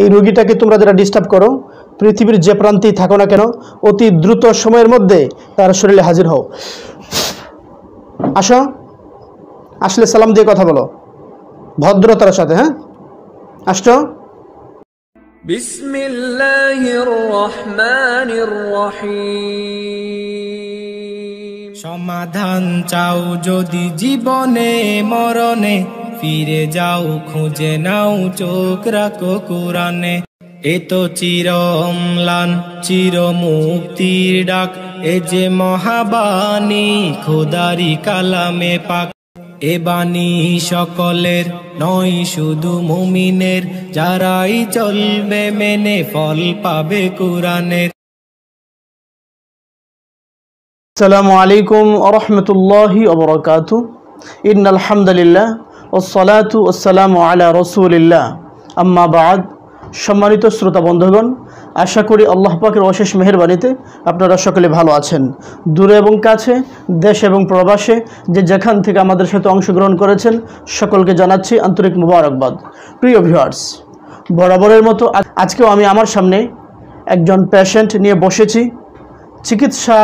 এই রোগীটাকে তোমরা যারা ডিস্টার্ব করো, পৃথিবীর যে প্রান্তেই থাকো না কেন, অতি দ্রুত সময়ের মধ্যে তার শরীরে হাজির হও। আসো, আসলে সালাম দিয়ে কথা বলো ভদ্রতার সাথে। হ্যাঁ, আসছো। বিসমিল্লাহির রহমানির রহিম। সমাধান চাও যদি জীবনে মরণে, ফিরে যাও খুঁজে নাও চোখ রাখো কোরআনে। এ তো চির অম্লান চির মুক্তির ডাক, এ যে মহাবাণী খোদারি কালামে পাক। এ বাণী সকলের নয় শুধু মুমিনের, যারাই চলবে মেনে ফল পাবে কোরআনের। আসসালামু আলাইকুম ওয়া রাহমাতুল্লাহি ওয়া বারাকাতুহু। ইন্নাল হামদুলিল্লাহ ওয়াসসালাতু ওয়াসসালামু আলা রাসূলিল্লাহ, আম্মা বা'দ। সম্মানিত শ্রোতা বন্ধুগণ, আশা করি আল্লাহ পাকের অশেষ মেহেরবানিতে আপনারা সকলে ভালো আছেন। দূরে এবং কাছে, দেশ এবং প্রবাসে যে যেখান থেকে আমাদের সাথে অংশগ্রহণ করেছেন, সকলকে জানাচ্ছি আন্তরিক মুবারকবাদ। প্রিয় ভিউয়ার্স, বরাবরের মতো আজকেও আমি আমার সামনে একজন পেশেন্ট নিয়ে বসেছি চিকিৎসা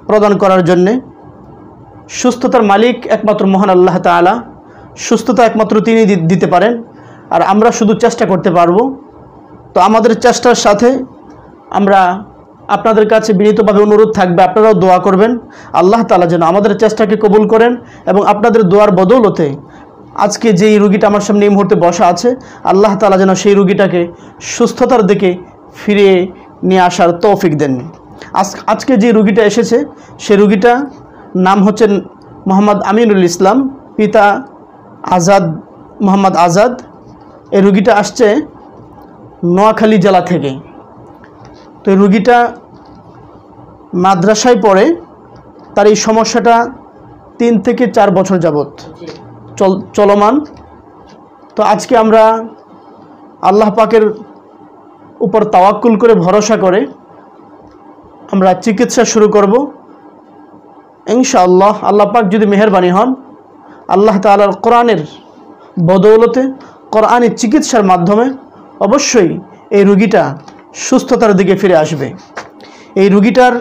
প্রদান করার জন্যে। সুস্থতার মালিক একমাত্র মহান আল্লাহ তাআলা। সুস্থতা একমাত্র তিনি দিতে পারেন, আর আমরা শুধু চেষ্টা করতে পারবো। তো আমাদের চেষ্টার সাথে আমরা আপনাদের কাছে বিনীতভাবে অনুরোধ থাকবে, আপনারাও দোয়া করবেন আল্লাহ তাআলা যেন আমাদের চেষ্টাকে কবুল করেন, এবং আপনাদের দোয়ার বদৌলতে আজকে যেই রুগীটা আমার সামনে এই মুহূর্তে বসা আছে, আল্লাহ তাআলা যেন সেই রুগীটাকে সুস্থতার দিকে ফিরিয়ে নিয়ে আসার তৌফিক দেন। আজকে যে রুগীটা এসেছে, সেই রুগীটা নাম হচ্ছেন মোহাম্মদ আমিনুল ইসলাম, পিতা আজাদ, মোহাম্মদ আজাদ। এই রুগীটা আসছে নোয়াখালী জেলা থেকে। তো এই রুগীটা মাদ্রাসায় পড়ে, তার এই সমস্যাটা 3 থেকে 4 বছর যাবৎ চলমান। তো আজকে আমরা আল্লাহ পাকের উপর তাওয়াক্কুল করে, ভরসা করে আমরা চিকিৎসা শুরু করব ইনশাআল্লাহ। আল্লাহ পাক যদি মেহেরবানি হন, আল্লাহ তাআলার কোরআনের বদৌলতে, কোরআনের চিকিৎসার মাধ্যমে অবশ্যই এই রুগীটা সুস্থতার দিকে ফিরে আসবে। এই রুগীটার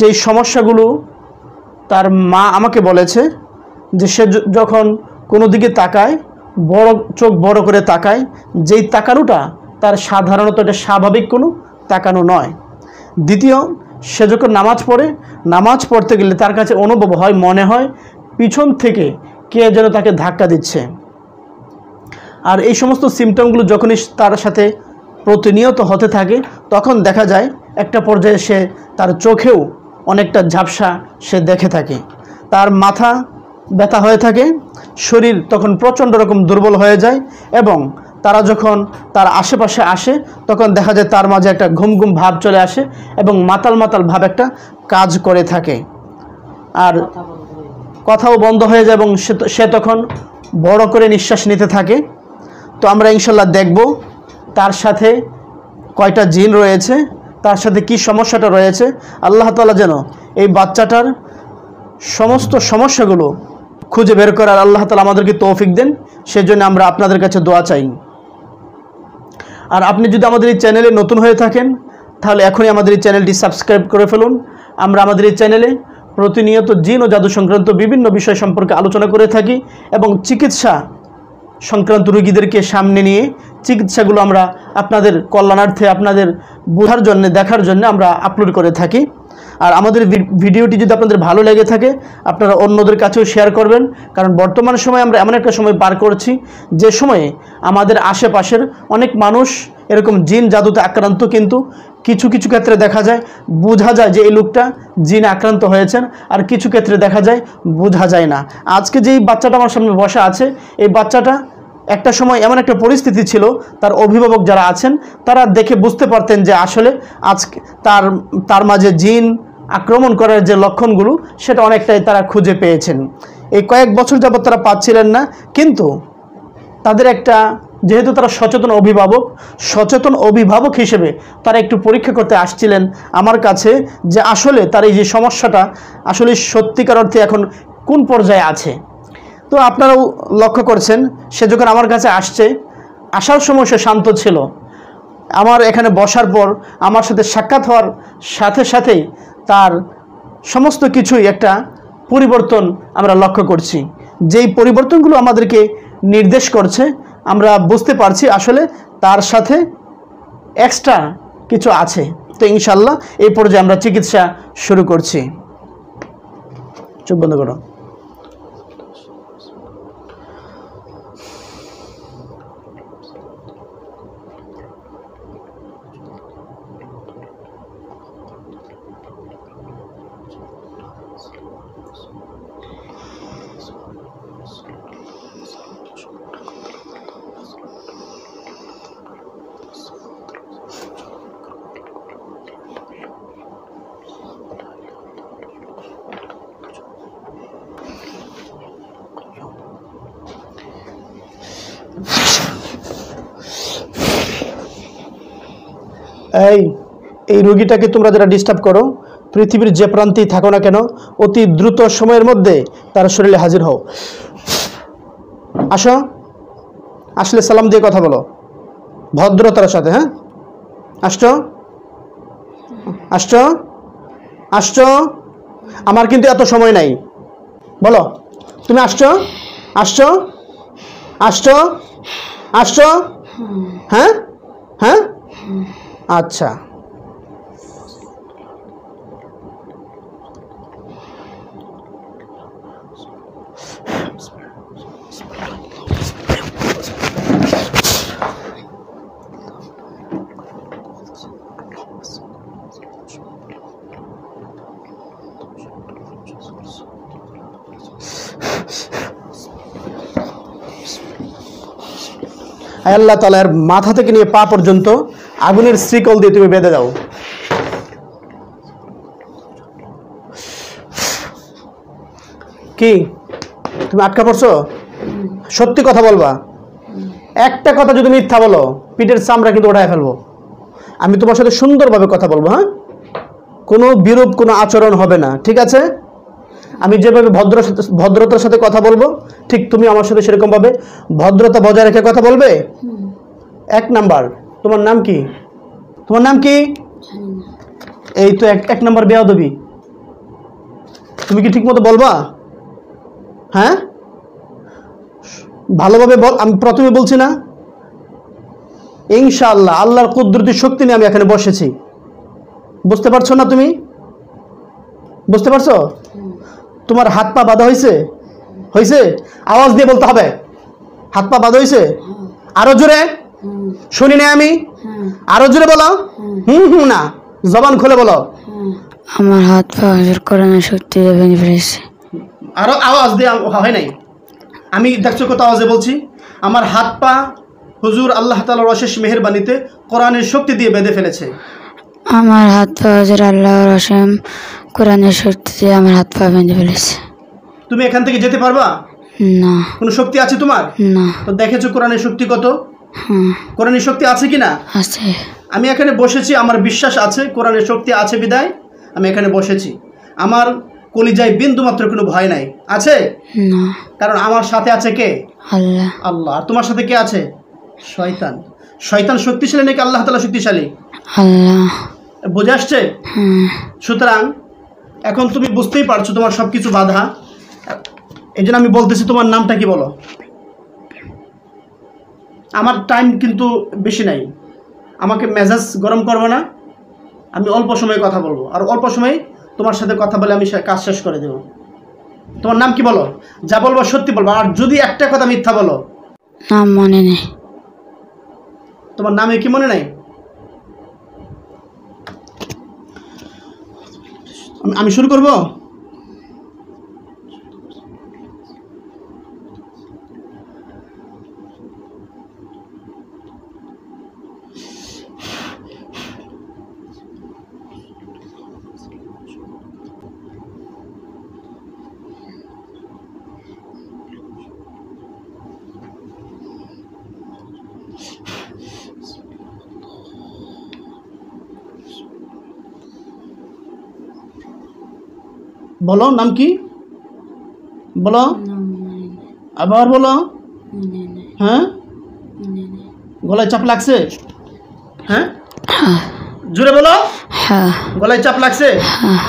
যেই সমস্যাগুলো তার মা আমাকে বলেছে, যে সে যখন কোনো দিকে তাকায়, চোখ বড় করে তাকায়, যেই তাকানোটা তার সাধারণত এটা স্বাভাবিক কোনো তাকানো নয়। দ্বিতীয়, সে যখন নামাজ পড়তে গেলে তার কাছে অনুভব হয়, মনে হয় পিছন থেকে কে যেন তাকে ধাক্কা দিচ্ছে। আর এই সমস্ত সিমটমগুলো যখনই তার সাথে প্রতিনিয়ত হতে থাকে, তখন দেখা যায় একটা পর্যায়ে সে তার চোখেও অনেকটা ঝাপসা সে দেখে থাকে। তার মাথা ব্যথা হয়ে থাকে, শরীর তখন প্রচণ্ড রকম দুর্বল হয়ে যায়, এবং তারা যখন তার আশেপাশে আসে তখন দেখা যায় তার মাঝে একটা ঘুম ঘুম ভাব চলে আসে, এবং মাতাল মাতাল ভাব একটা কাজ করে থাকে, আর কথাও বন্ধ হয়ে যায়, এবং সে তখন বড় করে নিঃশ্বাস নিতে থাকে। তো আমরা ইনশাল্লাহ দেখব তার সাথে কয়টা জিন রয়েছে, তার সাথে কি সমস্যাটা রয়েছে। আল্লাহ তাআলা যেন এই বাচ্চাটার সমস্ত সমস্যাগুলো খুঁজে বের করার আল্লাহ তাআলা আমাদেরকে তৌফিক দেন, সেজন্য আমরা আপনাদের কাছে দোয়া চাই। আর আপনি যদি আমাদের এই চ্যানেলে নতুন হয়ে থাকেন, তাহলে এখনই আমাদের এই চ্যানেলটি সাবস্ক্রাইব করে ফেলুন। আমরা আমাদের এই চ্যানেলে প্রতিনিয়ত জিন ও জাদু সংক্রান্ত বিভিন্ন বিষয় সম্পর্কে আলোচনা করে থাকি, এবং চিকিৎসা সংক্রান্ত রোগীদেরকে সামনে নিয়ে চিকিৎসাগুলো আমরা আপনাদের কল্যাণার্থে, আপনাদের বোঝার জন্য, দেখার জন্য আমরা আপলোড করে থাকি। আর আমাদের ভিডিওটি যদি আপনাদের ভালো লেগে থাকে, আপনারা অন্যদের কাছেও শেয়ার করবেন, কারণ বর্তমান সময়ে আমরা এমন একটা সময় পার করছি, যে সময়ে আমাদের আশেপাশের অনেক মানুষ এরকম জিন জাদুতে আক্রান্ত, কিন্তু কিছু কিছু ক্ষেত্রে দেখা যায়, বোঝা যায় যে এই লোকটা জিনে আক্রান্ত হয়েছেন, আর কিছু ক্ষেত্রে দেখা যায় বোঝা যায় না। আজকে যেই বাচ্চাটা আমার সামনে বসা আছে, এই বাচ্চাটা একটা সময় এমন একটা পরিস্থিতি ছিল, তার অভিভাবক যারা আছেন তারা দেখে বুঝতে পারতেন যে আসলে আজকে তার মাঝে জিন আক্রমণ করার যে লক্ষণগুলো, সেটা অনেকটাই তারা খুঁজে পেয়েছেন। এই কয়েক বছর যাবত তারা পাচ্ছিলেন না, কিন্তু তাদের একটা যেহেতু তারা সচেতন অভিভাবক হিসেবে তারা একটু পরীক্ষা করতে আসছিলেন আমার কাছে যে আসলে তার এই যে সমস্যাটা আসলে সত্যিকার অর্থে এখন কোন পর্যায়ে আছে। তো আপনারাও লক্ষ্য করছেন, সে যখন আমার কাছে আসার সময় সে শান্ত ছিল। আমার এখানে বসার পর আমার সাথে সাক্ষাৎ হওয়ার সাথে সাথেই তার সমস্ত কিছুই একটা পরিবর্তন আমরা লক্ষ্য করছি। যেই পরিবর্তনগুলো আমাদেরকে নির্দেশ করছে, আমরা বুঝতে পারছি আসলে তার সাথে এক্সট্রা কিছু আছে। তো ইনশাল্লাহ এই পর্যায়ে আমরা চিকিৎসা শুরু করছি। চোখ বন্ধ করো। এই রোগীটাকে তোমরা যারা ডিস্টার্ব করো, পৃথিবীর যে প্রান্তেই থাকো না কেন, অতি দ্রুত সময়ের মধ্যে তার শরীরে হাজির হও। আসো, আসলে সালাম দিয়ে কথা বলো ভদ্রতার সাথে। হ্যাঁ, আসছো আসছো আসছো আমার কিন্তু এত সময় নাই। বলো তুমি আসছো আসছো আসছো আসছো হ্যাঁ হ্যাঁ আচ্ছা। আল্লাহ তাআলার মাথা থেকে নিয়ে পা পর্যন্ত আগুনের শ্রীকল দিয়ে তুমি বেঁধে দাও। কি তুমি আটকা পড়ছো? সত্যি কথা বলবা, একটা কথা যদি মিথ্যা বলো পিঠের চামড়া কিন্তু ওঠায় ফেলবো। আমি তোমার সাথে সুন্দরভাবে কথা বলবো। হ্যাঁ, কোনো বিরূপ কোনো আচরণ হবে না, ঠিক আছে? আমি যেভাবে ভদ্রতার সাথে কথা বলবো ঠিক তুমি আমার সাথে সেরকম ভাবে ভদ্রতা বজায় রেখে কথা বলবে। 1 নাম্বার, তোমার নাম কি? তোমার নাম কি? এই তো 1 নাম্বার বেয়াদবি। তুমি কি ঠিক মতো বলবা? হ্যাঁ, ভালোভাবে বল। আমি প্রথমে বলছি না, ইনশাআল্লাহ আল্লাহর কুদরতি শক্তি নিয়ে আমি এখানে বসেছি। বুঝতে পারছো না? তুমি বুঝতে পারছো? তোমার হাত পা বাঁধা হয়েছে? হয়েছে? আওয়াজ দিয়ে বলতে হবে, হাত পা বাঁধা হয়েছে? আরো জোরে শুনি না আমি, আরো জোরে বলো। না, জবান খুলে বলো। আমার হাত পা হুজুর কোরআনের শক্তি দিয়ে ভেঙে ফেলেছে। আরো আওয়াজ দিয়ে হয় নাই। আমি দেখছো কত আওয়াজে বলছি, আমার হাত পা হুজুর আল্লাহ তাআলার অশেষ মেহেরবানিতে কোরআনের শক্তি দিয়ে বেঁধে ফেলেছে। আমার হাত পা হুজুর আল্লাহর অসীম কোরআনের শক্তি দিয়ে আমার হাত পা বেঁধে ফেলেছে। তুমি এখান থেকে যেতে পারবা? না। কোনো শক্তি আছে তোমার? না। তো দেখেছো কোরআনের শক্তি কত? কোরআনের শক্তি আছে কি না? আছে। আমি এখানে বসেছি, আমার বিশ্বাস আছে কোরআনের শক্তি আছে বিদায় আমি এখানে বসেছি। আমার কলিজায় বিন্দু মাত্র কোনো ভয় নাই। আছে? না। কারণ আমার সাথে আছে কে? আল্লাহ। আল্লাহ। আর তোমার সাথে কে আছে? শয়তান। শয়তান শক্তিশালী নাকি আল্লাহ তাআলা শক্তিশালী? আল্লাহ। বুঝে আসছে? সুতরাং এখন তুমি বুঝতেই পারছো তোমার সবকিছু বাধা। এই জন্য আমি বলতেছি তোমার নামটা কি বলো। আমার টাইম কিন্তু বেশি নাই, আমাকে মেজাজ গরম করবো না। আমি অল্প সময়ে কথা বলবো, আর অল্প সময়ে তোমার সাথে কথা বলে আমি কাজ শেষ করে দেব। তোমার নাম কি বলো? যা বলবো সত্যি বলবো, আর যদি একটা কথা মিথ্যা বলো। নাম মনে নেই। তোমার নামে কি মনে নাই? আমি শুরু করব। বলো নাম কি? বলো, আবার বলো। হ্যাঁ, গলায় চাপ লাগছে? হ্যাঁ, জোরে বলো। হ্যাঁ গলায় চাপ লাগছে?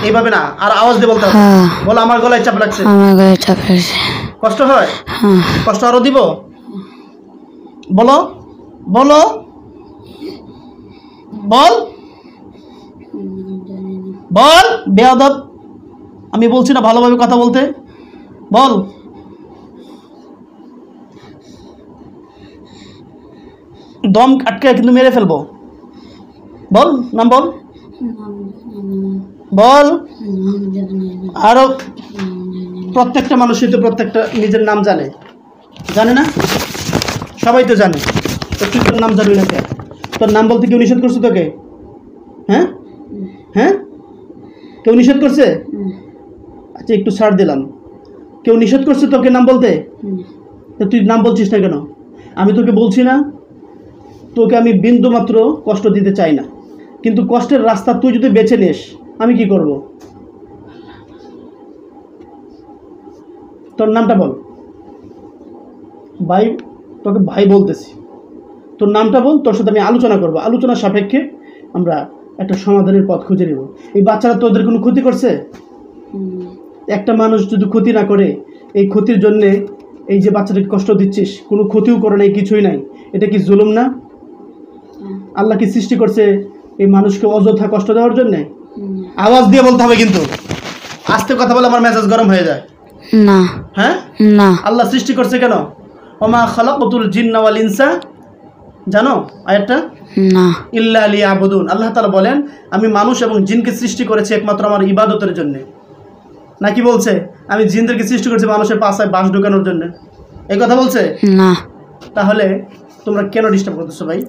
এইভাবে না, আর আওয়াজ দিয়ে বলতে হবে। হ্যাঁ বলো আমার গলায় চাপ লাগছে। আমার গায়ে চাপ লাগছে। কষ্ট হয়? হ্যাঁ কষ্ট আরো দিব? বলো বলো, বল বল। বেয়াদব, আমি বলছি না ভালোভাবে কথা বলতে? বল। দম আটকায় কিন্তু মেরে ফেলবো। বল নাম বল, বল। আরো প্রত্যেকটা মানুষই তো প্রত্যেকটা নিজের নাম জানে, জানে না? সবাই তো জানে। তো তুই তোর নাম জানবি না কে? তোর নাম বলতে কেউ নিষেধ করছে তোকে? হ্যাঁ হ্যাঁ, কেউ নিষেধ করছে? আচ্ছা একটু ছাড় দিলাম, কেউ নিষেধ করছে তোকে নাম বলতে? তো তুই নাম বলছিস না কেন? আমি তোকে বলছি না তোকে আমি বিন্দু মাত্র কষ্ট দিতে চাই না, কিন্তু কষ্টের রাস্তা তুই যদি বেছে নিস আমি কি করব? তোর নামটা বল। ভাই, তোকে ভাই বলতেছি, তোর নামটা বল, তোর সাথে আমি আলোচনা করব, আলোচনা সাপেক্ষে আমরা একটা সমাধানের পথ খুঁজে নেব। এই বাচ্চারা তোদের কোনো ক্ষতি করছে? একটা মানুষ যদি ক্ষতি না করে, এই ক্ষতির জন্যে এই যে বাচ্চাটাকে কষ্ট দিচ্ছিস, কোনো ক্ষতিও করে নাই, কিছুই নাই, এটা কি জুলুম না? আল্লাহ কি সৃষ্টি করছে এই মানুষকে অযথা কষ্ট দেওয়ার জন্যে? আওয়াজ দিয়ে বলতে হবে কিন্তু, আস্তে কথা বলে আমার মেজাজ গরম হয়ে যায়। না হ্যাঁ, না আল্লাহ সৃষ্টি করছে কেন? ওমা খালাকাতুল জিন্না ওয়াল ইনসা, জানো আয়াতটা? না ইল্লা লিয়াবুদুন। আল্লাহ তাআলা বলেন আমি মানুষ এবং জিনকে সৃষ্টি করেছি একমাত্র আমার ইবাদতের জন্য। নাকি বলছে আমি জিনদেরকে সৃষ্টি করেছি মানুষের পাছায় বাঁশ ঢোকানোর জন্য? এই কথা বলছে? না তাহলে তোমরা কেন ডিস্টার্ব করতেছো ভাই?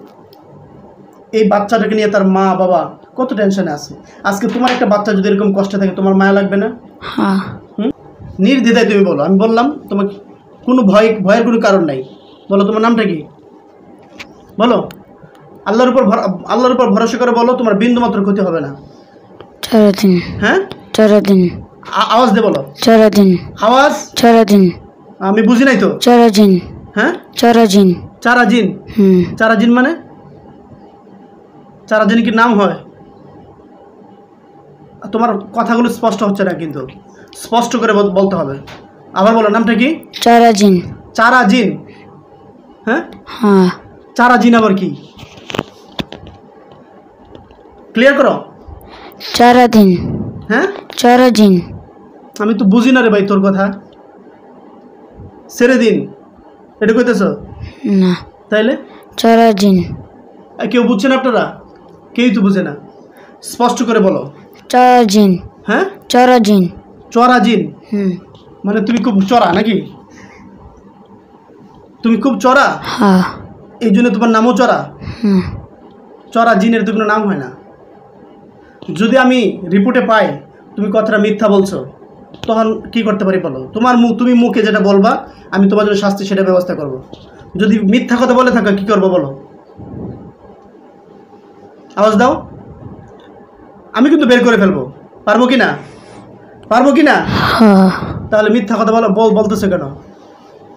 এই বাচ্চাটাকে নিয়ে তার মা বাবা কত টেনশনে আছে। আজকে তোমার একটা বাচ্চা যদি এরকম কষ্টে থাকে তোমার মায়া লাগবে না? হ্যাঁ নির্দ্বিধায় তুমি বলো, আমি বললাম তোমাকে, কোনো ভয়ের কোনো কারণ নাই। বলো তোমার নামটা কি? বলো। আল্লাহর উপর ভরসা করে বলো, তোমার বিন্দু মাত্র ক্ষতি হবে না। চরদিন হ্যাঁ, চরদিন আওয়াজ দিয়ে বলো। চরদিন আওয়াজ। চরদিন আমি বুঝি নাই তো। চরদিন হ্যাঁ, চরদিন চারা জিন। চারা জিন মানে? চারা জিন কি নাম হয়? তোমার কথাগুলো স্পষ্ট হচ্ছে না, কিন্তু স্পষ্ট করে বলতে হবে। আবার বলো নামটা কি? চরদিন চারা জিন। হ্যাঁ, হ্যাঁ চারা জিন আবার কি? ক্লিয়ার করো। চরদিন হ্যাঁ, চরদিন আমি তো বুঝি না রে ভাই তোর কথা। ছেড়ে দিন এটা কইতেছ? না তাইলে চরদিন কেউ বুঝছেন আপনারা? কেউই তো বুঝে না। স্পষ্ট করে বলো। চরদিন হ্যাঁ, চরদিন চরা জিন মানে তুমি খুব চড়া নাকি? তুমি খুব চড়া, হ্যাঁ এই জন্য তোমার নামও চড়া। হুম চড়া জিনের তো কোনো নাম হয় না। যদি আমি রিপোর্টে পাই তুমি কথাটা মিথ্যা বলছো, তখন কি করতে পারি বলো? তুমি মুখে যেটা বলবা আমি তোমার জন্য শাস্তি সেটা ব্যবস্থা করব। যদি মিথ্যা কথা বলে থাকো কি করবো বলো? আওয়াজ দাও। আমি কিন্তু বের করে ফেলবো। পারবো কি না? পারবো কি না? হ্যাঁ তাহলে মিথ্যা কথা বলতেছো কেন?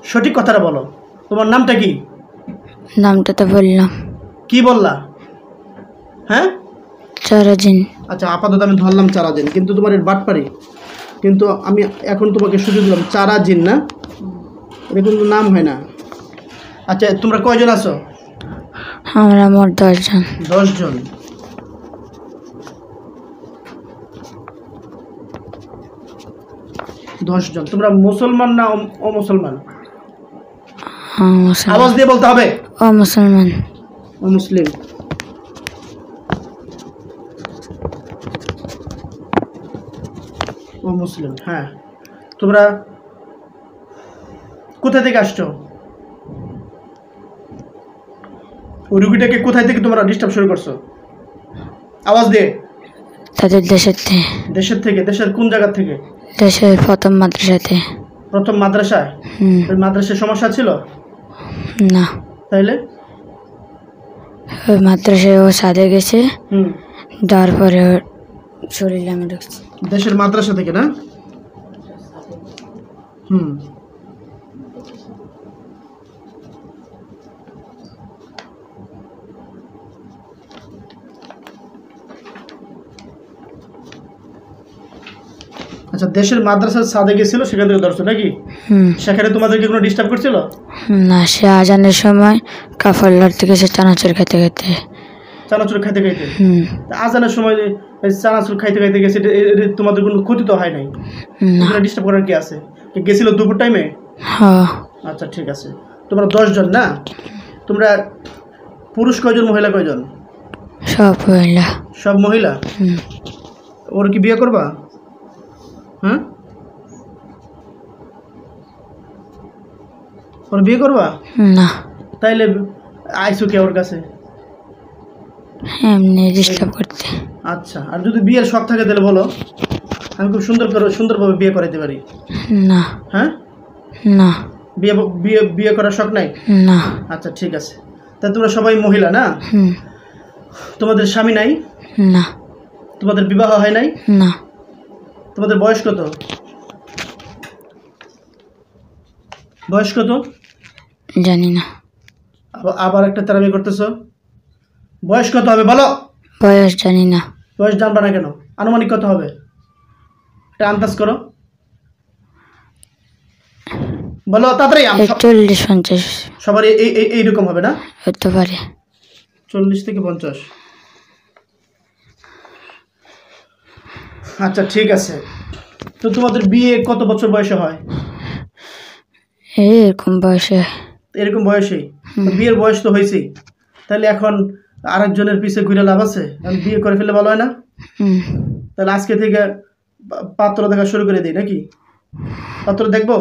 সঠিক কথাটা বলো। তোমার নামটা কি? নামটা তো বললাম। কি বললা? হ্যাঁ, চরদিন আচ্ছা আপাতত আমি ধরলাম চারা জিন, কিন্তু তোমার এর বাটপারি। কিন্তু আমি এখন তোমাকে সুযোগ দিলাম, চারা জিন না, এটা কিন্তু নাম হয় না। আচ্ছা তোমরা কয়জন আছো? আমরা মোট 10 জন। 10 জন। তোমরা মুসলমান না অমুসলমান? আওয়াজ দিয়ে বলতে হবে। মুসলমান। মুসলিম। মুসলিম, হ্যাঁ। তোমরা কোথা থেকে আসছো? ওই রুগীটাকে কোথায় থেকে তোমরা ডিস্টার্ব শুরু করছো? আওয়াজ দিয়ে। তাদের দেশের থেকে। দেশের থেকে? দেশের কোন জায়গা থেকে? দেশের প্রথম মাদ্রাসাতে। প্রথম মাদ্রাসায়? ওই মাদ্রাসায় সমস্যা ছিল না। তাইলে ওই মাদ্রাসায় ও সাদে গেছে, তারপরে শরীরে আমি ঢুকছি। দেশের মাদ্রাসা থেকে না? হুম আচ্ছা, দেশের মাদ্রাসার ছাদে গেছিল, সেখান থেকে ধরছো নাকি? সেখানে তোমাদেরকে কোনো ডিস্টার্ব করছিল? না, সে আজানের সময় কাফর লড়তে গেছে চানাচুর খেতে খেতে। চানাচুর খাইতে খাইতে? তা আজানের সময় এই চানাচুর খাইতে খাইতে গেছে, এটা তোমাদের কোনো ক্ষতি তো হয় নাই? এখানে ডিস্টার্ব করার কি আছে? গেছিল দুপুর টাইমে? হ্যাঁ। আচ্ছা ঠিক আছে। তোমরা 10 জন না? তোমরা পুরুষ কয়জন, মহিলা কয়জন? সব মহিলা। সব মহিলা? ওর কি বিয়ে করবা? হ্যাঁ, ওর বিয়ে করবা না? তাইলে আইসো কে ওর কাছে? এমনি ডিস্টার্ব করতে। আচ্ছা, আর যদি বিয়ের শখ থাকে তাহলে বলো, আমি খুব সুন্দরভাবে বিয়ে করাইতে পারি। না। হ্যাঁ, না। বিয়ে বিয়ে বিয়ে করার শখ নাই? না। আচ্ছা ঠিক আছে। তা তোমরা সবাই মহিলা না? তোমাদের স্বামী নাই? না। তোমাদের বিবাহ হয় নাই? না। তোমাদের বয়স কত? বয়স কত জানি না। আবার একটা তারাবি করতেছো? বয়স কত হবে বলো? বয়স জানি না। বয়স জানবা না কেন? আনুমানিক কত হবে? এটা আন্দাজ করো, বলো তাড়াতাড়ি। 40-50। সবার এইরকম হবে না? হতে পারে। 40 থেকে 50। আচ্ছা ঠিক আছে। তো তোমাদের বিয়ে কত বছর বয়সে হয়? এরকম বয়সে। এরকম বয়সেই? বিয়ের বয়স তো হয়েছেই, তাহলে এখন আরেকজনের পিছে ঘুরে লাভ আছে? বিয়ে করে ফেললে ভালো হয় না? তাহলে আজকে থেকে পাত্র দেখা শুরু করে দিই নাকি? পাত্র দেখবো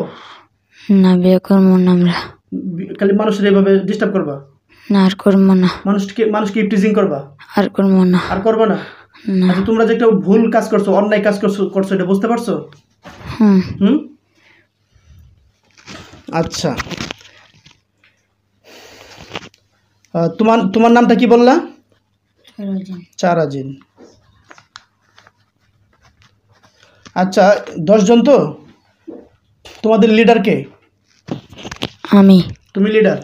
না? বিয়ে করবো না আমরা। খালি মানুষের এইভাবে ডিস্টার্ব করবা? না, আর করবো না। মানুষকে টিজিং করবা? আর করবো না। আর করবো না? আচ্ছা, তোমরা যে একটা ভুল কাজ করছো, অন্যায় কাজ করছো, এটা বুঝতে পারছো? হুম। আচ্ছা, তোমার নামটা কি বললা? চারাজিন। আচ্ছা, 10 জন তো? তোমাদের লিডার কে? আমি। তুমি লিডার?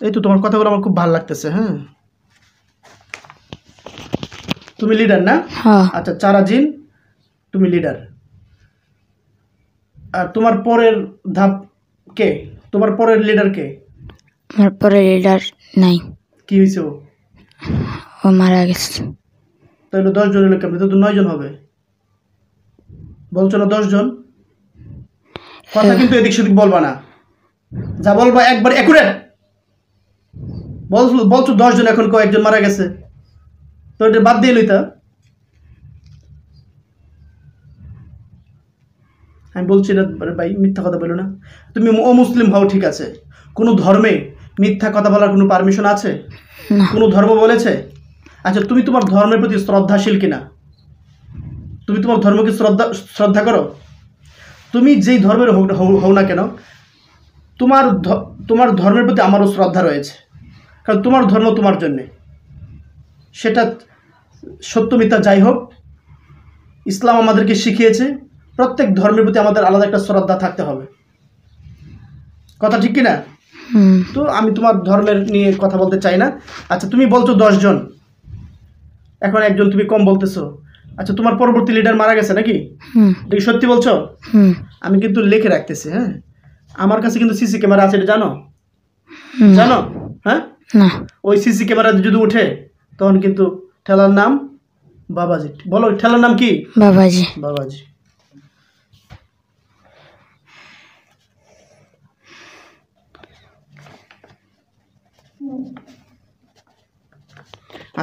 এই তো তোমার কথাগুলো আমার খুব ভালো লাগতেছে। হ্যাঁ, তুমি লিডার না? আচ্ছা, চারাজিন তুমি লিডার। আর তোমার পরের ধাপ কে? তোমার পরের লিডার কে? আমার পরে লিডার নাই। কি হয়েছে? ও মারা গেছে। তাহলে 10 জন হলো কেমন? তো 9 জন হবে। বলছো না 10 জন? কথা কিন্তু এদিক সেদিক বলবা না, যা বলবা একবার একুরেট বলছো। 10 জন, এখন কয়েকজন মারা গেছে, তো এটা বাদ দিয়ে লইতা। আমি বলছি না ভাই, মিথ্যা কথা বলো না। তুমি অমুসলিম হও ঠিক আছে, কোনো ধর্মে মিথ্যা কথা বলার কোনো পারমিশন আছে? কোনো ধর্ম বলেছে? আচ্ছা, তুমি তোমার ধর্মের প্রতি শ্রদ্ধাশীল কিনা? তুমি তোমার ধর্মকে শ্রদ্ধা করো? তুমি যেই ধর্মের হও না কেন, তোমার ধর্মের প্রতি আমারও শ্রদ্ধা রয়েছে, কারণ তোমার ধর্ম তোমার জন্যে। সেটা সত্য মিথ্যা যাই হোক, ইসলাম আমাদেরকে শিখিয়েছে প্রত্যেক ধর্মের প্রতি আমাদের আলাদা একটা শ্রদ্ধা থাকতে হবে। কথা ঠিক কিনা? তো আমি তোমার ধর্মের নিয়ে কথা বলতে চাই না। আচ্ছা, তুমি বলছো 10 জন, এখন একজন তুমি কম বলতেছো। আচ্ছা, তোমার পরবর্তী লিডার মারা গেছে নাকি? এটা কি সত্যি বলছো? আমি কিন্তু লিখে রাখতেছি। হ্যাঁ, আমার কাছে কিন্তু সিসি ক্যামেরা আছে, এটা জানো? জানো? হ্যাঁ, ওই সিসি ক্যামেরা যদি উঠে তখন কিন্তু ঠেলার নাম বাবাজি। বলো, ঠেলার নাম কি? বাবাজি। বাবাজি।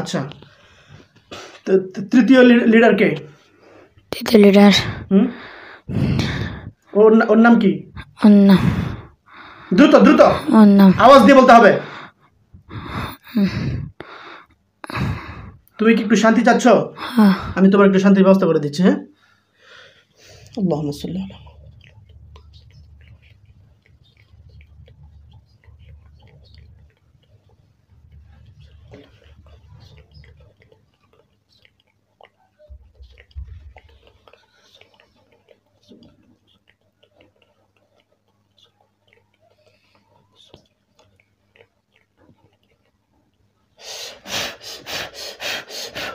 আচ্ছা, তৃতীয় লিডার কে? তৃতীয় লিডার ওর নাম কি? দ্রুত দ্রুত আওয়াজ দিয়ে বলতে হবে। তুমি কি একটু শান্তি চাচ্ছ? আমি তোমার একটু শান্তির ব্যবস্থা করে দিচ্ছি। হ্যাঁ, আল্লাহুম্মা সাল্লি আলা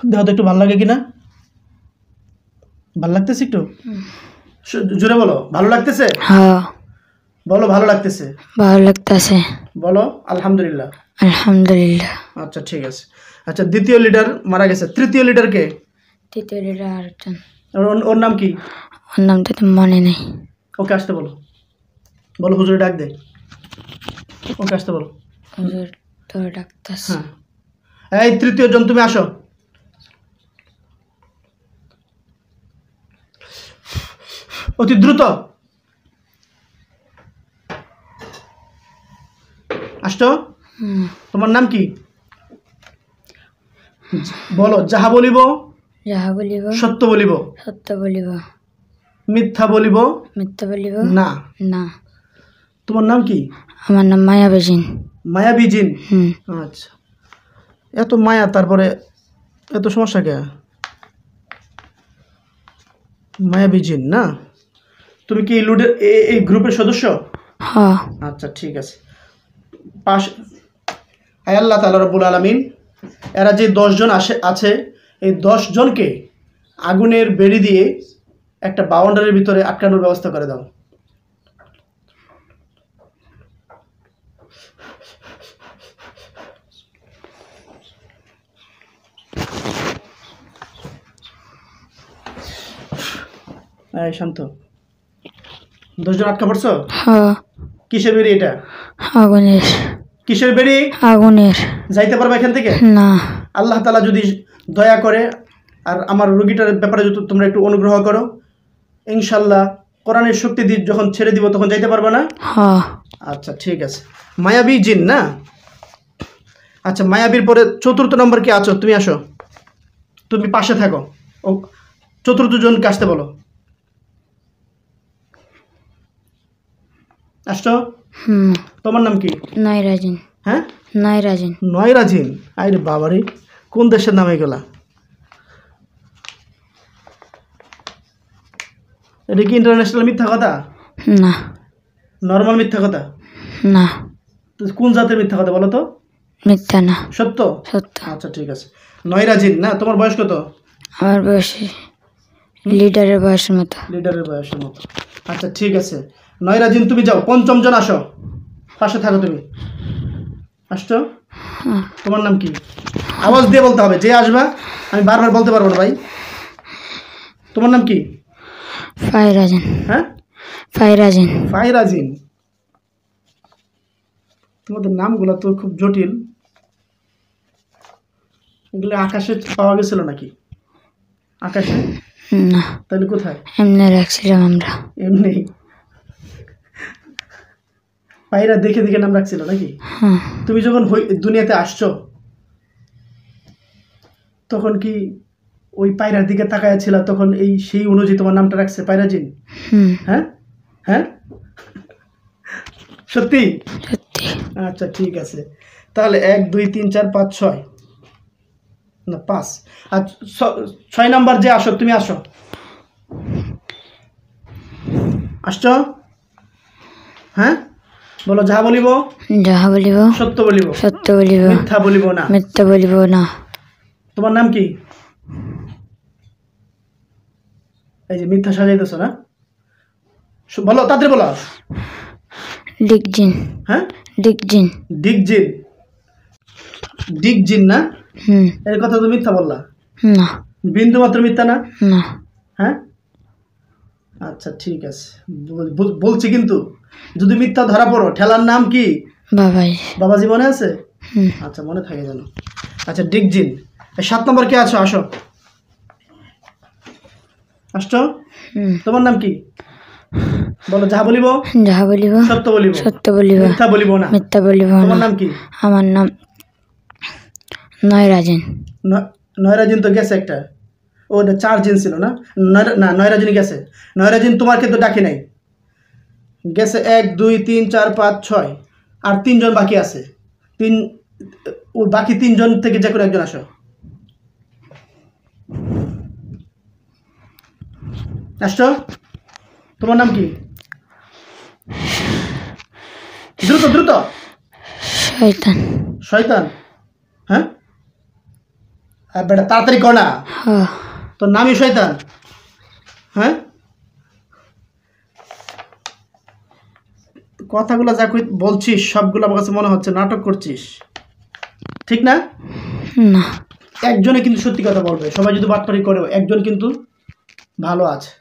দেখো তো একটু ভালো লাগে কিনা, ভালো লাগতেছে একটু? জোরে বলো, ভালো লাগতেছে? হ্যাঁ বলো ভালো লাগতেছে। ভালো লাগতেছে। বলো আলহামদুলিল্লাহ। আলহামদুলিল্লাহ। আচ্ছা ঠিক আছে। আচ্ছা দ্বিতীয় লিডার মারা গেছে, তৃতীয় লিডার কে? তৃতীয় লিডার আরেকজন, ওর নাম কি? ওর নামটা তো মনে নেই। ওকে আসতে বলো, বলো হুজুরে ডাক দে, ওকে আসতে বলো। হুজুর তো ডাকতেছে। হ্যাঁ এই তৃতীয় জন তুমি আসো। অতি দ্রুত আসছো। তোমার নাম কি? বলো। যাহা বলিব যাহা বলিব সত্য বলিব, সত্য বলিব, মিথ্যা বলিব মিথ্যা বলিব না। না। তোমার নাম কি? আমার নাম মায়া বেজিন। মায়াবী জিন। হুম। আচ্ছা এত মায়া, তারপরে এত সমস্যা কে? মায়াবী জিন না? তুমি কি এই গ্রুপের সদস্য? হ্যাঁ। আচ্ছা ঠিক আছে। পাশ আয় আল্লাহ তাআলা রব্বুল আলামিন, এরা যে 10 জন আছে এই 10 জনকে আগুনের বেড়ি দিয়ে একটা বাউন্ডারির ভিতরে আটকানোর ব্যবস্থা করে দাও। শান্ত। 10 জন আটকা পড়ছো? হ্যাঁ। কিসের বেড়ি এটা? আগুনের। কিসের বেড়ি? আগুনের। যাইতে পারবে এখান থেকে? না। আল্লাহ তাআলা যদি দয়া করে আর আমার রোগীটার ব্যাপারে যদি তোমরা একটু অনুগ্রহ করো, ইনশাল্লাহ কোরআনের শক্তি দিয়ে যখন ছেড়ে দিব তখন যাইতে পারবে না? হ্যাঁ। আচ্ছা ঠিক আছে। মায়াবী জিন না? আচ্ছা মায়াবীর পরে চতুর্থ নম্বর কে আছো? তুমি আসো, তুমি পাশে থাকো। ও চতুর্থ জনকে আসতে বলো। আসছো? তোমার নাম কি? নয়রাজিন। হ্যাঁ নয়রাজিন। নয়রাজিন। আরে বাবারে, কোন দেশের নাম এগুলা? এটা কি ইন্টারন্যাশনাল মিথ্যা কথা? না। নর্মাল মিথ্যা কথা? না। তো কোন জাতের মিথ্যা কথা বলো তো? মিথ্যা না। সত্য? সত্য। আচ্ছা ঠিক আছে। নয়রাজিন না? তোমার বয়স কত? আমার বয়স লিডারের বয়সের মতো। লিডারের বয়সের মতো। আচ্ছা ঠিক আছে। নয়রাজিন তুমি যাও, পঞ্চম জন আসো, পাশে থাকো তুমি। আসছো? তোমার নাম কি? আওয়াজ দিয়ে বলতে হবে, যে আসবা। আমি বারবার বলতে পারবো না ভাই। তোমার নাম কি? ফায়রাজিন। হ্যাঁ ফায়রাজিন। ফায়রাজিন। তোমাদের নামগুলো তো খুব জটিল। এগুলো আকাশে পাওয়া গেছিল নাকি? আকাশে? না। তাহলে কোথায়? এমনি রাখছিলাম আমরা। এমনি পায়রা দেখে দেখে নাম রাখছিল নাকি? তুমি যখন দুনিয়াতে আসছো তখন কি ওই পায়রার দিকে তাকায় ছিল, তখন এই সেই অনুযায়ী তোমার নামটা রাখছে পায়রাজিন? হ্যাঁ হ্যাঁ সত্যি? সত্যি। আচ্ছা ঠিক আছে। তাহলে 1 2 3 4 5 6 না 5 আর 6 নাম্বার যে আসো, তুমি আসো। আসছো? হ্যাঁ বলো। যাহা বলিব যাহা বলিব সত্য বলিব, সত্য বলিব, মিথ্যা বলিব না। মিথ্যা বলিব না। তোমার নাম কি? এই যে মিথ্যা সাজাইতেছ না, বলো তাড়াতাড়ি বলো। ডিগজিন। হ্যাঁ ডিগজিন। ডিগজিন। ডিগজিন না? এর কথা তো মিথ্যা বললা। না। বিন্দু মাত্র মিথ্যা না? না। হ্যাঁ আচ্ছা ঠিক আছে, বলছি কিন্তু যদি মিথ্যা ধরা পড়ো, ঠেলার নাম কি? বাবাই। বাবাজি মনে আছে? আচ্ছা মনে থাকে জানো। আচ্ছা ডিগজিন। 7 নম্বর কে আছো? আসো। আসছো? তোমার নাম কি? বলো। যাহা বলিব যাহা বলিব সত্য বলিব, সত্য বলিব, মিথ্যা বলিব না। মিথ্যা বলিব না। তোমার নাম কি? আমার নাম নয়রাজিন। নয়রাজিন তো গেছে একটা, ওটা 4 জিন ছিল না? না নয়রাজিন গেছে। নয়রাজিন তোমার কিন্তু ডাকি নাই, গেছে 1 2 3 4 5 6 আর 3 জন বাকি আছে। ও বাকি 3 জন থেকে যে কোনো একজন আসো। আসছো? তোমার নাম কি? দ্রুত দ্রুত। শয়তান। শয়তান। হ্যাঁ আর বেটা তাড়াতাড়ি কর না, হ্যাঁ তোর নামই শয়তান। হ্যাঁ, কথাগুলো যা বলছিস সবগুলো আমার কাছে মনে হচ্ছে নাটক করছিস, ঠিক না? না একজনে কিন্তু সত্যি কথা বলবে, সবাই যদি বাটপারি করে একজন কিন্তু ভালো আছে।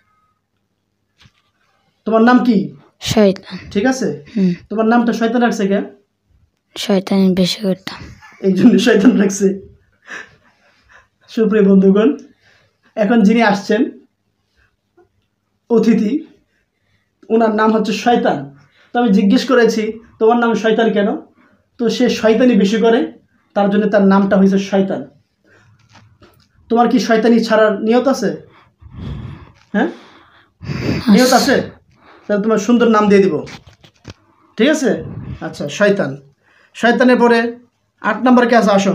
তোমার নাম কি? শয়তান। ঠিক আছে, হুম, তোমার নামটা শয়তান রাখছে কে? শয়তানি বেশি করতাম। এই জন্য শয়তান রাখছে। সুপ্রিয় বন্ধুগণ, এখন যিনি আসছেন অতিথি, ওনার নাম হচ্ছে শয়তান। তো আমি জিজ্ঞেস করেছি তোমার নাম শয়তান কেন, তো সে শয়তানি বেশি করে, তার জন্য তার নামটা হয়েছে শয়তান। তোমার কি শয়তানি ছাড়ার নিয়ত আছে? হ্যাঁ, নিয়ত আছে? তাহলে তোমার সুন্দর নাম দিয়ে দিব, ঠিক আছে? আচ্ছা, শয়তান। শয়তানের পরে 8 নম্বর কে আছে? আসো,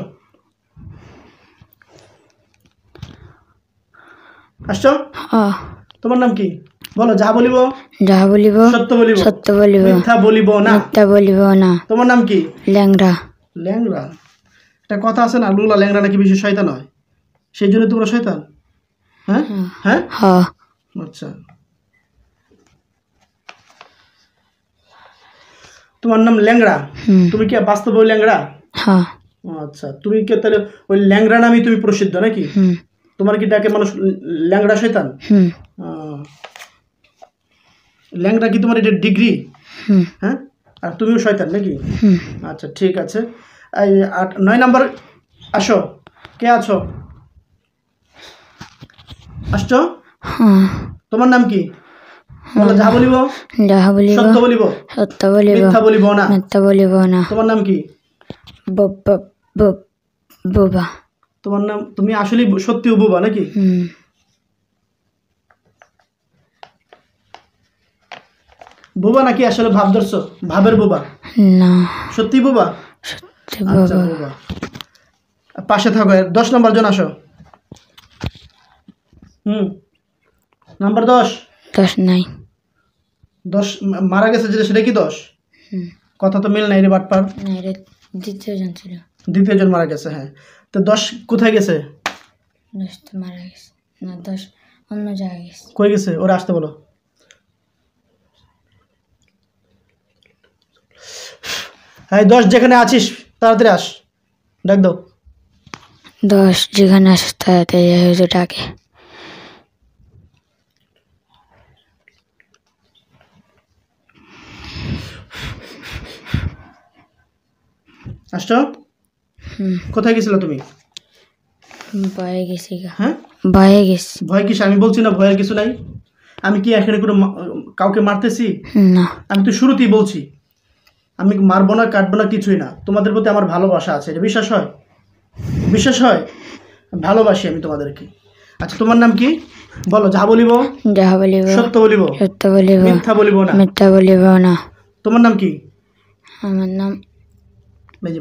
আসছো। হ্যাঁ, তোমার নাম কি? বলো। যাহা বলিব যাহা বলিব সত্য বলিব, সত্য বলিব, মিথ্যা বলিব না। মিথ্যা বলিব না। তোমার নাম কি? ল্যাংড়া। ল্যাংড়া। একটা কথা আছে না, লুলা ল্যাংড়া নাকি বেশি শয়তান হয়, সেই জন্য তোমরা শয়তান? হ্যাঁ হ্যাঁ, হ্যাঁ আচ্ছা। তোমার নাম ল্যাংড়া, হুম, তুমি কি বাস্তবে ওই ল্যাংড়া? হ্যাঁ আচ্ছা, তুমি কি তাহলে ওই ল্যাংড়া নামই তুমি প্রসিদ্ধ নাকি? হুম তোমার কি ডাকে মানুষ ল্যাংড়া শয়তান? হুম ল্যাংড়া কি তোমার এটা ডিগ্রি? হুম হ্যাঁ, আর তুমিও শয়তান নাকি? হুম। আচ্ছা, ঠিক আছে। এই 9 নাম্বার আসো, কে আছো? আসছো। হ্যাঁ, তোমার নাম কি? বলো। যাহা বলিব যাহা বলিব সত্য বলিব, সত্য বলিব, মিথ্যা বলিব না। মিথ্যা বলিব না। তোমার নাম কি? বোবা। তোমার নাম, তুমি আসলে সত্যি বুবা নাকি? হুম, বুবা নাকি আসলে ভাব ধরছো? ভাবের বুবা? না সত্যি বুবা? সত্যি আচ্ছা, বাবা। বুবা। পাশে থাকো। 10 নম্বর জন আসো। নাম্বার 10। 10 নাই। 10 মারা গেছে যেটা, সেটা কি 10? হুম, কথা তো মিল নাই রে বাটপার। না এটা দ্বিতীয় জন ছিল। দ্বিতীয় জন মারা গেছে, হ্যাঁ। তো 10 কোথায় গেছে? 10 তো মারা গেছে না, 10 অন্য জায়গায় গেছে। কই গেছে? ওরা আসতে বলো। হ্যাঁ, 10 যেখানে আছিস তাড়াতাড়ি আস, ডাক দাও। 10 যেখানে আসে তাড়াতাড়ি হয়েছে ডাকে। আসছো। হুম, কোথায় গেছিল তুমি? ভয়ে গেছি গা। হ্যাঁ, ভয়ে গেছি। ভয় কিস? আমি বলছি না ভয়ের কিছু নাই। আমি কি এখানে কোনো কাউকে মারতেছি? না আমি তো শুরুতেই বলছি আমি মারবো না, কাটবো না, কিছুই না। তোমাদের প্রতি আমার ভালোবাসা আছে, এটা বিশ্বাস হয়? বিশ্বাস হয়? ভালোবাসি আমি তোমাদেরকে। আচ্ছা, তোমার নাম কি? বলো। যাহা বলিব যাহা বলিব সত্য বলিব, সত্য বলিব, মিথ্যা বলিব না। মিথ্যা বলিব না। তোমার নাম কি? আমার নাম এই যে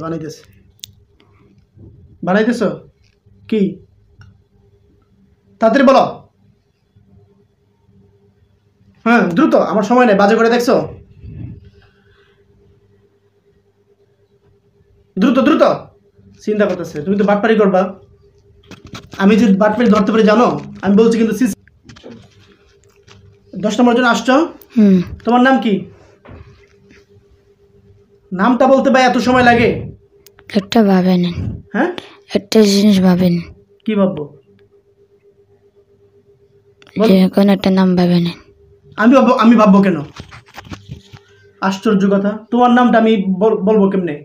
বানাইতেছ কি? তাড়াতাড়ি বলো। হ্যাঁ, দ্রুত, আমার সময় নেই। বাজে করে দেখছো? দ্রুত দ্রুত। চিন্তা করতেছে, তুমি তো বাটপারি করবা। আমি যদি বাটপারি ধরতে পারি জানো, আমি বলছি কিন্তু 10 নম্বর জন আসছো। হুম, তোমার নাম কি? নামটা বলতে ভাই এত সময় লাগে? একটা ভাবেন, হ্যাঁ, একটা জিনিস ভাবেন, কি ভাববো? বল। যে কোনো একটা নাম ভাবেন। আমি ভাববো কেন? আশ্চর্য কথা, তোমার নামটা আমি বলবো কেমনে?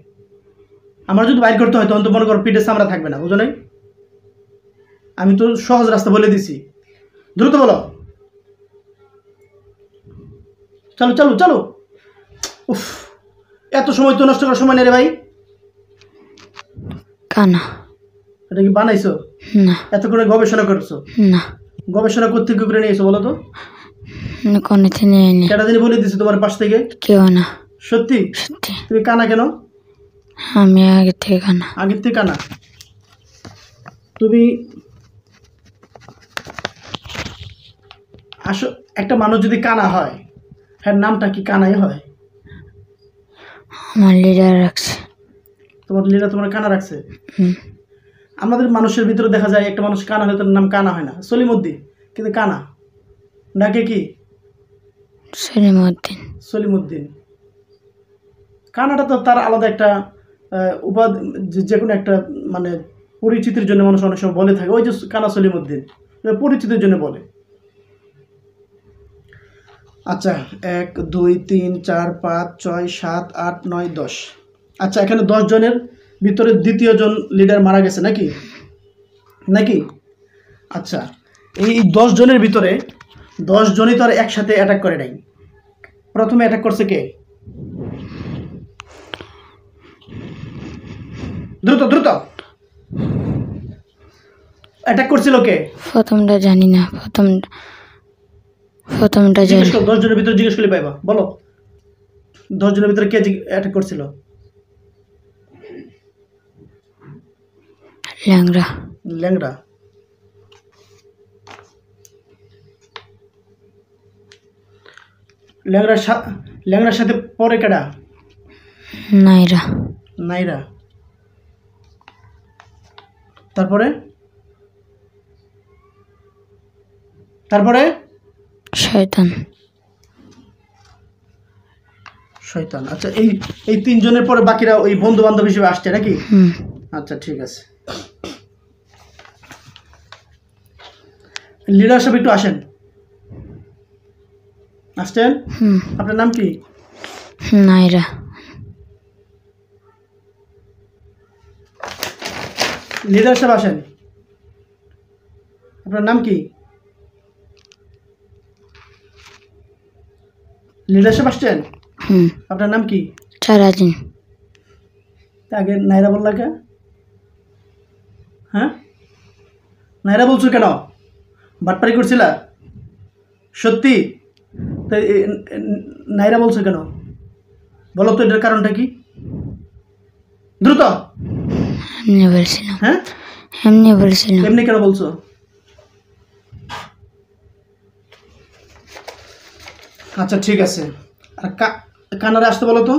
আমার যদি বাইর করতে হয় তখন তো মনে করো পিঠে চামড়া থাকবে না, বুঝো নাই? আমি তো সহজ রাস্তা বলে দিছি, দ্রুত বলো। চলো চলো চলো। উফ, এত সময় তো নষ্ট করার সময় নেই রে ভাই। কানা। এটা কি বানাইছো? না এত করে গবেষণা করছো? না, গবেষণা করতে কি করে নিয়েছো বলো তো? কোনোতে নিয়ে নি। কেটা দিনই বলে দিছি তোমার পাশ থেকে? কেউ না। সত্যি? সত্যি তুমি কানা কেন? আমি আগে থেকে কানা। আগের থেকে কানা? তুমি আসো, একটা মানুষ যদি কানা হয়, হ্যাঁ, নামটা কি কানাই হয়? আমার লিডার রাখছে। তোমার লিডার তোমার কানা রাখছে? হুম, আমাদের মানুষের ভিতরে দেখা যায় একটা মানুষ কানা হলে তার নাম কানা হয় না, সলিমউদ্দিন, কিন্তু কানা ডাকে কি সলিমউদ্দিন। সলিমউদ্দিন। কানাটা তো তার আলাদা একটা উপাধি, যে কোনো একটা মানে পরিচিতির জন্য মানুষ অনেক সময় বলে থাকে, ওই যে কানা সলিমউদ্দিন, পরিচিতির জন্য বলে। আচ্ছা 1 2 3 4 5 6 7 8 9 10। আচ্ছা এখানে 10 জনের ভিতরে দ্বিতীয় জন লিডার মারা গেছে নাকি নাকি? আচ্ছা এই 10 জনের ভিতরে 10 জনই তো আর একসাথে অ্যাটাক করে নাই। প্রথমে অ্যাটাক করছে কে? দ্রুত দ্রুত অ্যাটাক করছিল কে? প্রথমটা জানি না, প্রথমটা জানি। 10 জনের ভিতরে জিজ্ঞেস করলে পাইবা, বলো 10 জনের ভিতরে কে অ্যাটাক করছিল? ল্যাংড়া। ল্যাংড়া। ল্যাংড়ার সাথে পরে কেডা? নাইরা। নাইরা। তারপরে তারপরে শয়তান। শয়তান। আচ্ছা এই 3 জনের পরে বাকিরা ওই বন্ধু বান্ধব হিসেবে আসছে নাকি? আচ্ছা ঠিক আছে, লিডার সাহেব একটু আসেন। আসছেন? আপনার নাম কি? নাইরা। লিডার সাহেব আসেন, আপনার নাম কি? লিডার সাহেব আসছেন, আপনার নাম কি? চারাজিন। আগে নাইরা বললা কে? হ্যাঁ নাইরা বলছো কেন? বাটপারি করছিলা সত্যি? তাই নাইরা বলছো কেন বলো তো, এটার কারণটা কি? দ্রুত। এমনি বলছিলাম। হ্যাঁ এমনি বলছিলাম। এমনি কেন বলছো? আচ্ছা ঠিক আছে, আর কানারে আসতে বলো তো।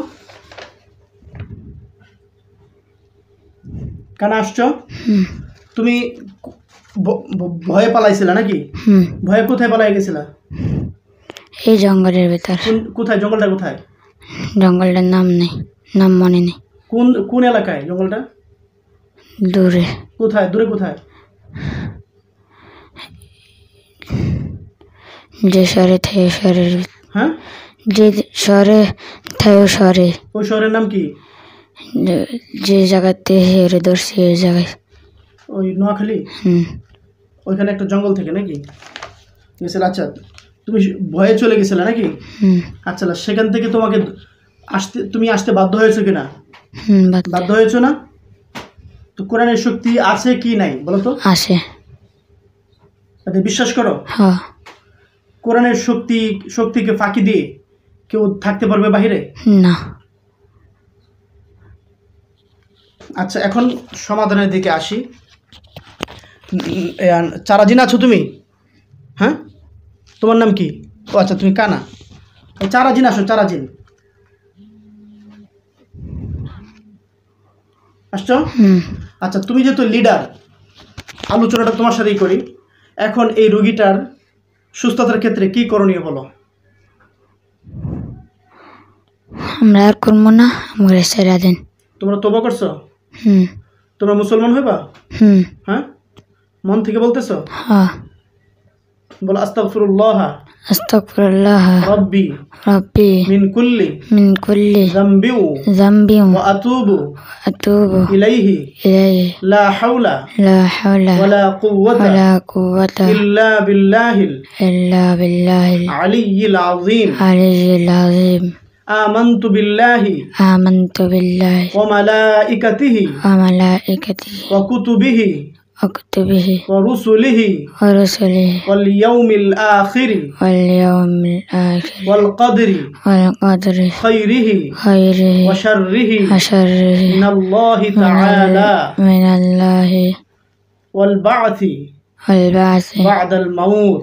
কানা আসছো? তুমি ভয়ে পালাইছিলা নাকি? ভয়ে কোথায় পালাই গেছিলা? এই জঙ্গলের ভিতর। কোথায় জঙ্গলটা? কোথায় জঙ্গলটার নাম নেই, নাম মনে নেই। কোন এলাকায় জঙ্গলটা? দূরে। কোথায় দূরে? কোথায়? যে শহরে থাকে শহরের। হ্যাঁ যে শহরে থাকে শহরে। ওই শহরের নাম কি? যে জায়গাতে হেরে ধরছি ওই জায়গায়। ওই নোয়াখালী? ওইখানে একটা জঙ্গল থেকে নাকি গেছিল? আচ্ছা তুমি ভয়ে চলে গেছিলে নাকি? আচ্ছা সেখান থেকে তোমাকে তুমি আসতে বাধ্য হয়েছো কিনা? বাধ্য হয়েছো না? তো কোরআনের শক্তি আছে কি নাই বলো তো? আছে। বিশ্বাস করো? হ্যাঁ। কোরআনের শক্তিকে ফাঁকি দিয়ে কেউ থাকতে পারবে বাহিরে? না। আচ্ছা এখন সমাধানের দিকে আসি। চারাজিন আছো তুমি? হ্যাঁ তোমার নাম কি? ও আচ্ছা তুমি কানা। চারাজিন আসো, চারাজিন আসছো? আচ্ছা তুমি যেহেতু লিডার, আলোচনাটা তোমার সাথেই করি। এখন এই রোগীটার সুস্থতার ক্ষেত্রে কি করণীয় বলো? আমরা আর করবো না, আমরা ছেড়ে দেন। তোমরা তওবা করছো? তোমরা মুসলমান হইবা? হ্যাঁ মন থেকে বলতেছো? হ্যাঁ। বলো আস্তাগফিরুল্লাহ আস্তাগফিরুল্লাহ রব্বি রব্বি মিন কুল্লি যামবি ওয়া আতুবু ইলাইহি লা হাওলা ওয়ালা কুওয়াতা ইল্লা বিল্লাহিল আলিয়্যিল আযীম আমানতু বিল্লাহি ওয়া মালাইকাতিহি ওয়া কুতুবিহি ওয়া রুসুলিহি ওয়াল ইয়াউমিল আখিরি ওয়াল কদরি খাইরিহি ওয়া শাররিহি মিনাল্লাহি তাআলা ওয়াল বা'থি বা'দাল মাউত।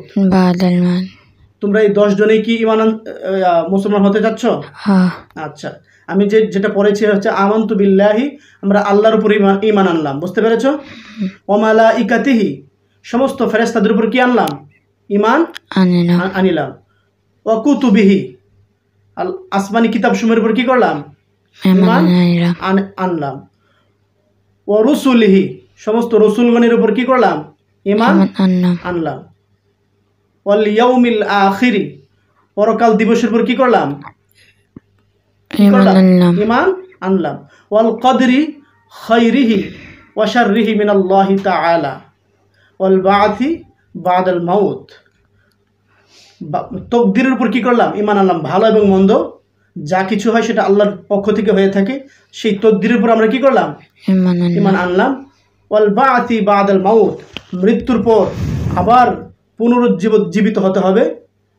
তোমরা এই 10 জনেই কি মুসলমান হতে যাচ্ছ? হ্যাঁ। আচ্ছা আমি যেটা পড়েছি হচ্ছে আমানতু বিল্লাহি, আমরা আল্লাহর উপর ঈমান আনলাম, বুঝতে পেরেছো? ওয়া মালাইকাতিহি, সমস্ত ফেরেশতাদের উপর কি আনলাম? ঈমান আনিলাম। ওয়া কুতুবিহি, আসমানি কিতাবসমূহের উপর কি করলাম? ঈমান আনলাম। ওয়া রুসুলিহি, সমস্ত রসুলগণের উপর কি করলাম? ঈমান আনলাম। ওয়াল ইয়াউমিল আখিরি, পরকাল দিবসের উপর কি করলাম? ঈমান আনলাম। ওয়াল কদরি খাইরিহি ওয়া শাররিহি মিনাল্লাহি তাআলা ওয়াল বা'থি বাদাল মাউত, তকদিরের উপর কি করলাম? ঈমান আনলাম। ভালো এবং মন্দ যা কিছু হয় সেটা আল্লাহর পক্ষ থেকে হয়ে থাকে, সেই তকদিরের উপর আমরা কি করলাম? ঈমান আনলাম। ওয়াল বা'থি বাদাল মাউত, মৃত্যুর পর আবার পুনরুজ্জীবিত হতে হবে,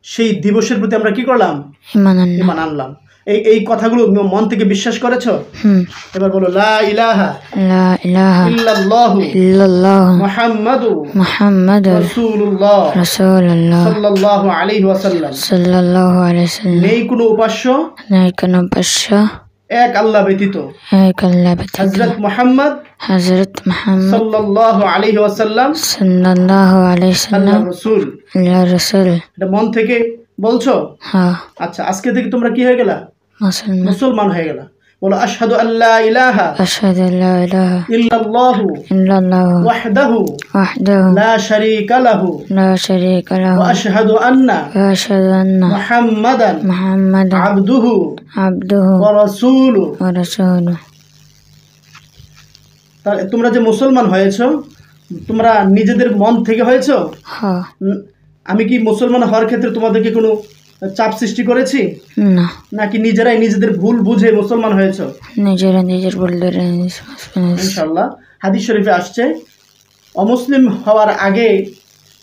সেই দিবসের প্রতি আমরা কি করলাম? ঈমান আনলাম। এই কথাগুলো মন থেকে বিশ্বাস করেছো? এবার বলো লা ইলাহা ইল্লাল্লাহু মুহাম্মাদুর রাসূলুল্লাহ সাল্লাল্লাহু আলাইহি ওয়াসাল্লাম। নেই কোনো উপাস্য এক আল্লাহ ব্যতীত, হযরত মুহাম্মদ সাল্লাল্লাহু আলাইহি ওয়াসাল্লাম রাসূল। এটা মন থেকে বলছো? আচ্ছা, আজকে থেকে তোমরা কি হয়ে গেলা? মুসলমান হয়ে গেলা। বলো আশহাদু আল্লা ইলাহা ইল্লাল্লাহু ওয়াহদাহু লা শারীকা লাহু ওয়া আশহাদু আন্না মুহাম্মাদান আবদুহু ওয়া রাসূলুহু। তোমরা যে মুসলমান হয়েছো, তোমরা নিজেদের মন থেকে হয়েছো? আমি কি মুসলমান হওয়ার ক্ষেত্রে তোমাদেরকে কোনো চাপ সৃষ্টি করেছি? না। নাকি নিজেরাই নিজেদের ভুল বুঝে মুসলমান হয়েছো? নিজের ভুল ধরে ইনশাআল্লাহ। হাদিস শরীফে আসছে, অমুসলিম হওয়ার আগে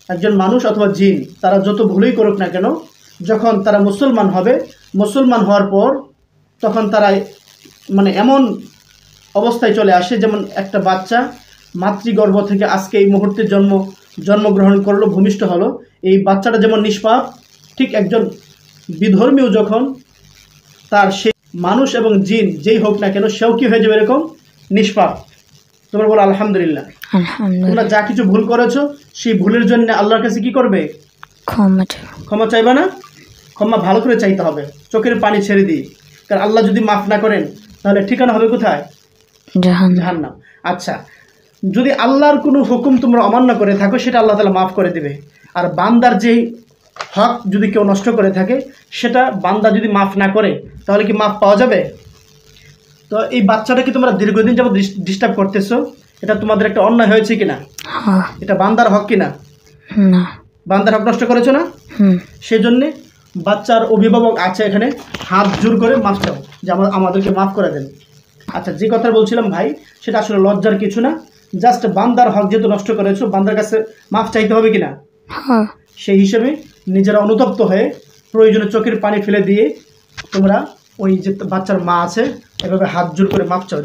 একজন মানুষ অথবা জিন, তারা যত ভুলই করুক না কেন, যখন তারা মুসলমান হবে, মুসলমান হওয়ার পর তখন তারা মানে এমন অবস্থায় চলে আসে যেমন একটা বাচ্চা মাতৃগর্ভ থেকে আজকে এই মুহূর্তে জন্মগ্রহণ করলো, ভূমিষ্ঠ হলো, এই বাচ্চাটা যেমন নিষ্পাপ, ঠিক একজন বিধর্মীয় যখন তার সেই মানুষ এবং জিন যেই হোক না কেন, সেও কি হয়ে যাবে এরকম নিষ্পাপ। তোমরা বলো আলহামদুলিল্লাহ। তোমরা যা কিছু ভুল করেছো সেই ভুলের জন্য আল্লাহর কাছে কি করবে? ক্ষমা চাইবে না? ক্ষমা ভালো করে চাইতে হবে, চোখের পানি ছেড়ে দিই। কারণ আল্লাহ যদি মাফ না করেন তাহলে ঠিকানা হবে কোথায়? জাহান্নাম। আচ্ছা, যদি আল্লাহর কোনো হুকুম তোমরা অমান্য করে থাকো সেটা আল্লাহ তাআলা মাফ করে দিবে। আর বান্দার যেই হক যদি কেউ নষ্ট করে থাকে সেটা বান্দা যদি মাফ না করে তাহলে কি মাফ পাওয়া যাবে? তো এই বাচ্চাটাকে তোমরা দীর্ঘদিন যাবত ডিস্টার্ব করতেছো, এটা তোমাদের একটা অন্যায় হয়েছে কিনা? এটা বান্দার হক কিনা? না। বান্দার হক নষ্ট করেছো না? সেই জন্যে বাচ্চার অভিভাবক আছে এখানে, হাত জোর করে মাফ চাও যে আমাদেরকে মাফ করে দেন। আচ্ছা, যে কথা বলছিলাম ভাই, সেটা আসলে লজ্জার কিছু না। জাস্ট বান্দার হক যেহেতু নষ্ট করেছো, বান্দার কাছে মাফ চাইতে হবে কিনা? সেই হিসেবে নিজেরা অনুতপ্ত হয়ে প্রয়োজনে চোখের পানি ফেলে দিয়ে তোমরা ওই যে বাচ্চার মা আছে এভাবে হাত জোর করে মাফ চাও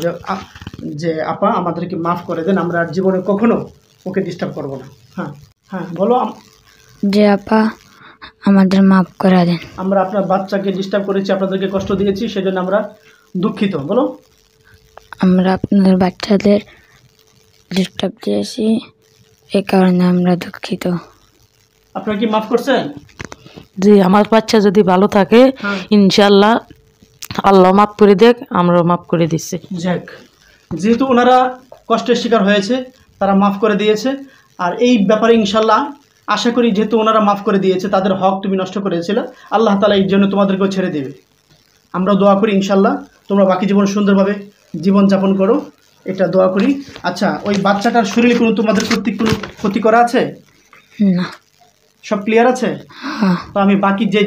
যে আপা আমাদেরকে মাফ করে দেন, আমরা আর জীবনে কখনো ওকে ডিস্টার্ব করবো না। হ্যাঁ হ্যাঁ বলো। যে আপা আমাদের মাফ করে দেন, আমরা আপনার বাচ্চাকে ডিস্টার্ব করেছি, আপনাদেরকে কষ্ট দিয়েছি, সেজন্য আমরা দুঃখিত। বলো আমরা আপনাদের বাচ্চাদের ডিস্টার্ব দিয়েছি, এই কারণে আমরা দুঃখিত। আপনারা কি মাফ করছেন? জি, আমার বাচ্চা যদি ভালো থাকে ইনশাআল্লাহ আল্লাহ মাফ করে দেখ, আমরাও মাফ করে দিচ্ছি। যাক, যেহেতু ওনারা কষ্টের শিকার হয়েছে তারা মাফ করে দিয়েছে, আর এই ব্যাপারে ইনশাআল্লাহ আশা করি যেহেতু ওনারা মাফ করে দিয়েছে, তাদের হক তুমি নষ্ট করেছিলে, আল্লাহ তাআলা এই জন্য তোমাদেরকেও ছেড়ে দেবে। আমরা দোয়া করি ইনশাআল্লাহ তোমরা বাকি জীবন সুন্দরভাবে জীবনযাপন করো, এটা দোয়া করি। আচ্ছা, ওই বাচ্চাটার শরীরে কোনো তোমাদের কর্তৃক কোনো ক্ষতি করা আছে? না। সব ক্লিয়ার আছে? তো আমি বাকি যে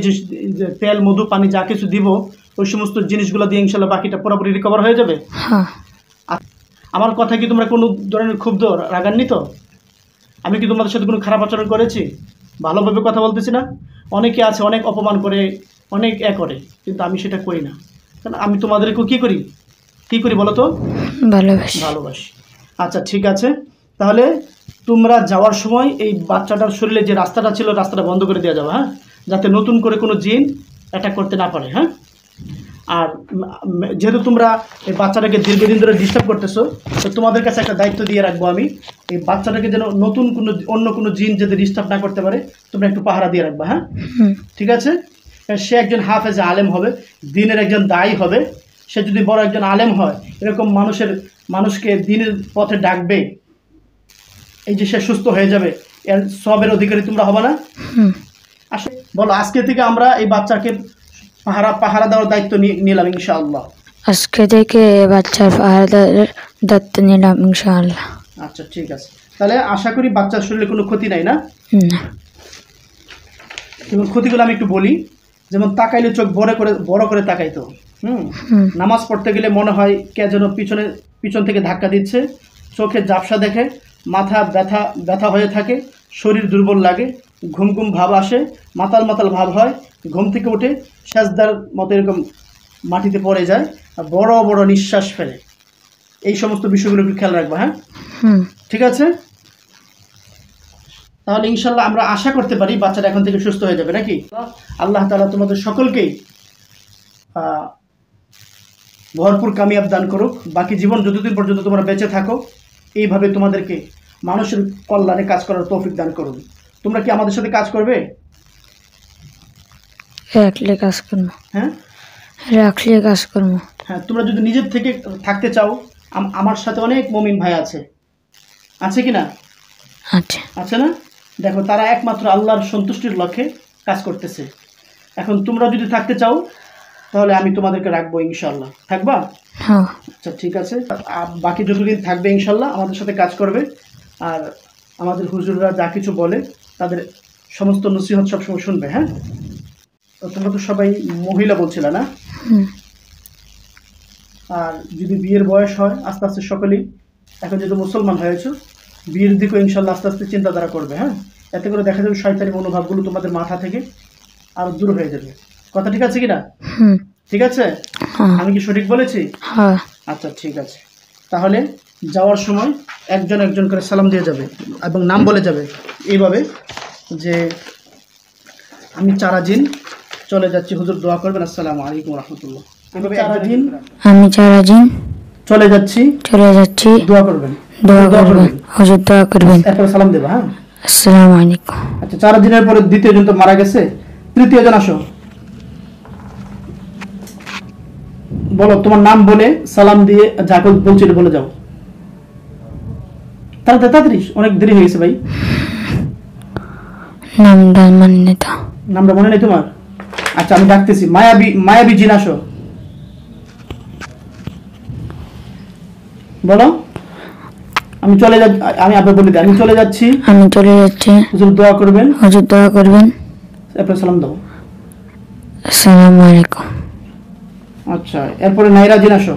তেল মধু পানি যা কিছু দিব ওই সমস্ত জিনিসগুলো দিয়ে ইনশাআল্লাহ বাকিটা পুরোপুরি রিকভার হয়ে যাবে। আমার কথা কি তোমরা কোনো ধরনের ক্ষুব্ধ রাগান্বিত? আমি কি তোমাদের সাথে কোনো খারাপ আচরণ করেছি? ভালোভাবে কথা বলতেছি না? অনেকে আছে অনেক অপমান করে, অনেক করে, কিন্তু আমি সেটা করি না। কারণ আমি তোমাদেরকেও কী করি বলো তো? ভালোবাসি। আচ্ছা ঠিক আছে, তাহলে তোমরা যাওয়ার সময় এই বাচ্চাটার শরীরে যে রাস্তাটা ছিল রাস্তাটা বন্ধ করে দেওয়া যাবে, হ্যাঁ, যাতে নতুন করে কোনো জিন অ্যাটাক করতে না পারে। হ্যাঁ, আর যেহেতু তোমরা এই বাচ্চাটাকে দীর্ঘদিন ধরে ডিস্টার্ব করতেছো, তো তোমাদের কাছে একটা দায়িত্ব দিয়ে রাখবো আমি, এই বাচ্চাটাকে যেন নতুন কোনো অন্য কোনো জিন যাতে ডিস্টার্ব না করতে পারে, তোমরা একটু পাহারা দিয়ে রাখবা। হ্যাঁ, ঠিক আছে? সে একজন হাফেজে আলেম হবে, দিনের একজন দায়ী হবে। সে যদি বড় একজন আলেম হয়, এরকম মানুষকে দিনের পথে ডাকবে, এই যে সে সুস্থ হয়ে যাবে, এর সবের অধিকারী তোমরা হবে না? আসলে বলো, আজকে থেকে আমরা এই বাচ্চাকে পাহারা দেওয়ার দায়িত্ব নিলাম ইনশাআল্লাহ। আজকে থেকে বাচ্চার পাহারা দেওয়ার দায়িত্ব নিলাম ইনশাআল্লাহ। আচ্ছা, ঠিক আছে। তাহলে আশা করি বাচ্চার শরীরে কোনো ক্ষতি নাই না? যেমন ক্ষতিগুলো আমি একটু বলি। যেমন তাকাইলে চোখ বড় করে তাকাইতো। নামাজ পড়তে গেলে মনে হয় কে যেন পিছন থেকে ধাক্কা দিচ্ছে, চোখে ঝাপসা দেখে, মাথা ব্যথা হয়ে থাকে, শরীর দুর্বল লাগে, ঘুম ভাব আসে, মাতাল ভাব হয়, ঘুম থেকে উঠে সেজদার মতো এরকম মাটিতে পড়ে যায়, আর বড় বড় নিঃশ্বাস ফেলে। এই সমস্ত বিষয়গুলো একটু খেয়াল রাখবা। হ্যাঁ, ঠিক আছে? তাহলে ইনশাল্লাহ আমরা আশা করতে পারি বাচ্চাটা এখন থেকে সুস্থ হয়ে যাবে নাকি? আল্লাহ তাআলা তোমাদের সকলকেই ভরপুর কামিয়াব দান করুক। বাকি জীবন যতদিন পর্যন্ত তোমরা বেঁচে থাকো, এইভাবে তোমাদেরকে মানুষের কল্যাণে কাজ করার তৌফিক দান করুন। তোমরা কি আমাদের সাথে কাজ করবে? রাখলে কাজ করবো। হ্যাঁ, রাখলে কাজ করবো। হ্যাঁ, তোমরা যদি নিজের থেকে থাকতে চাও, আমার সাথে অনেক মুমিন ভাই আছে কি না? আছে না? দেখো, তারা একমাত্র আল্লাহর সন্তুষ্টির লক্ষ্যে কাজ করতেছে। এখন তোমরা যদি থাকতে চাও, তাহলে আমি তোমাদেরকে রাখবো ইনশাল্লাহ। থাকবা? আচ্ছা, ঠিক আছে। বাকি যতদিন থাকবে ইনশাল্লাহ আমাদের সাথে কাজ করবে। আর আমাদের হুজুররা যা কিছু বলে তাদের সমস্ত নসিহত সবসময় শুনবে। হ্যাঁ, তোমরা তো সবাই মহিলা বলছিলে না? আর যদি বিয়ের বয়স হয়, আস্তে আস্তে সকলেই, এখন যেহেতু মুসলমান হয়েছো, বিয়ের দিকেও ইনশাল্লাহ আস্তে আস্তে চিন্তাধারা করবে। হ্যাঁ, এতে করে দেখা যাবে শয়তানি মনোভাবগুলো তোমাদের মাথা থেকে আরো দূর হয়ে যাবে। কথা ঠিক আছে কিনা? ঠিক আছে? আমি কি সঠিক বলেছি? আচ্ছা, ঠিক আছে। তাহলে যাওয়ার সময় একজন করে সালাম দিয়ে যাবে এবং নাম বলে যাবে এইভাবে যে, আমি চারাজিন চলে যাচ্ছি, হুজুর দোয়া করবেন, আসসালামু আলাইকুম রাহমাতুল্লাহ। আমি চারাজিন চলে যাচ্ছি, দোয়া করবেন, হুজুর দোয়া করবেন। এরপর সালাম দেবা। হ্যাঁ, আসসালামু আলাইকুম। আচ্ছা, 4 দিনের পরে দ্বিতীয় জন তো মারা গেছে, তৃতীয় জন আসো। বলো, তোমার নাম বলে সালাম দিয়ে যা বলছিল বলে যাও। তাড়াতাড়ি, অনেক দেরি হয়ে গেছে ভাই। নামটা মনে নেই তোমার? আচ্ছা, আমি ডাকতেছি। মায়াবী জিন আসো। বলো, আমি চলে যাচ্ছি। আমি আপনার বলে দিই, আমি চলে যাচ্ছি। হুজুর দোয়া করবেন। এরপর সালাম দাও। আসসালামু আলাইকুম। আচ্ছা, এরপরে নাইরা জিন আসো।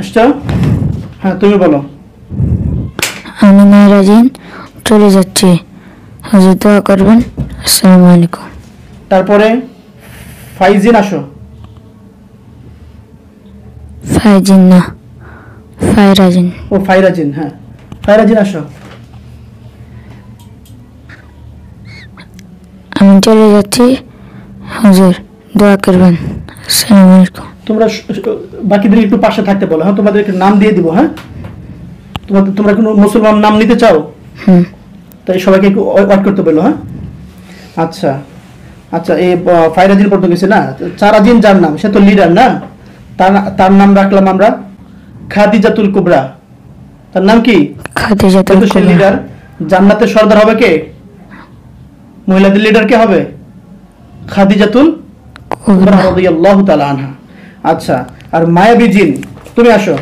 আসছো? হ্যাঁ, তুমি বলো। আমি নাইরা জিন চলে যাচ্ছি, হুজুর দোয়া করবেন, আসসালামু আলাইকুম। তারপরে ফাইজিন আসো। ফাইজিন না, ফায়রাজিন। ও, ফায়রাজিন। হ্যাঁ, ফায়রাজিন আসো। আমি চলে যাচ্ছি, হুজুর দোয়া করবেন, আসসালামু আলাইকুম। তোমরা বাকিদের একটু পাশে থাকতে বলো। হ্যাঁ, তোমাদেরকে নাম দিয়ে দিব। হ্যাঁ, তোমরা কোনো মুসলমান নাম নিতে চাও? তাই সবাইকে একটু ওয়াট করতে বলো। হ্যাঁ, আচ্ছা। এই ফায়রাজিন পড়তে গেছে না? চারাজিন যার নাম, সে তো লিডার না? তার নাম রাখলাম আমরা খাদিজাতুল কুবরা। তার নাম কি? খাদিজাতুল কুবরা। সে লিডার। জান্নাতের সর্দার হবে কে? মহিলাদের লিডার কে হবে? খাদিজাতুল কুবরা রাদিয়াল্লাহু তাআলা আনহা। আচ্ছা, আর মায়াবী জিন, তুমি আসো।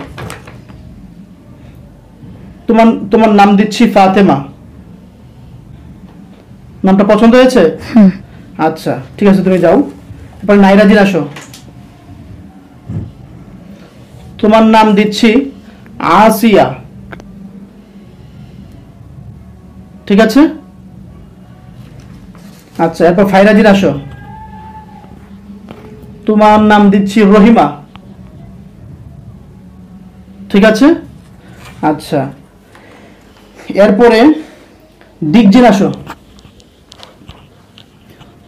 তোমার নাম দিচ্ছি ফাতেমা। নামটা পছন্দ হয়েছে? আচ্ছা, ঠিক আছে, তুমি যাও। এরপর নাইরা জিন আসো। তোমার নাম দিচ্ছি আসিয়া। ঠিক আছে? আচ্ছা, এরপর ফায়রাজিন আসো। তোমার নাম দিচ্ছি রহিমা। ঠিক আছে? আচ্ছা, এরপরে দিকজিন আসো।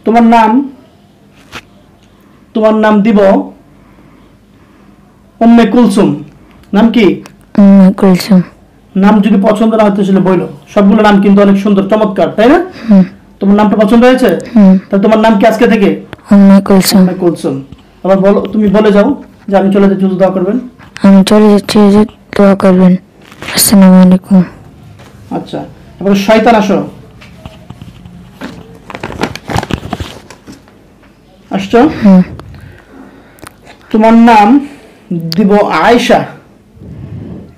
তোমার নাম তোমার নাম দিব উম্মে কুলসুম। নাম কি? কুলসুম। নাম যদি পছন্দ না হতে ছিল বইলো, সবগুলো নাম কিন্তু অনেক সুন্দর চমৎকার, তাই না? তোমার নামটা পছন্দ হয়েছে? তাহলে তোমার নাম কি আজকে থেকে? উম্মে কুলসুম। উম্মে কুলসুম। আবার বলো, তুমি বলে যাও যে আমি চলে যাচ্ছি, দোয়া করবেন। আমি চলে যাচ্ছি, হুজুর দোয়া করবেন। আসসালামু আলাইকুম। আচ্ছা, এবার শয়তান আসো। আসছো? তোমার নাম দিব আয়েশা।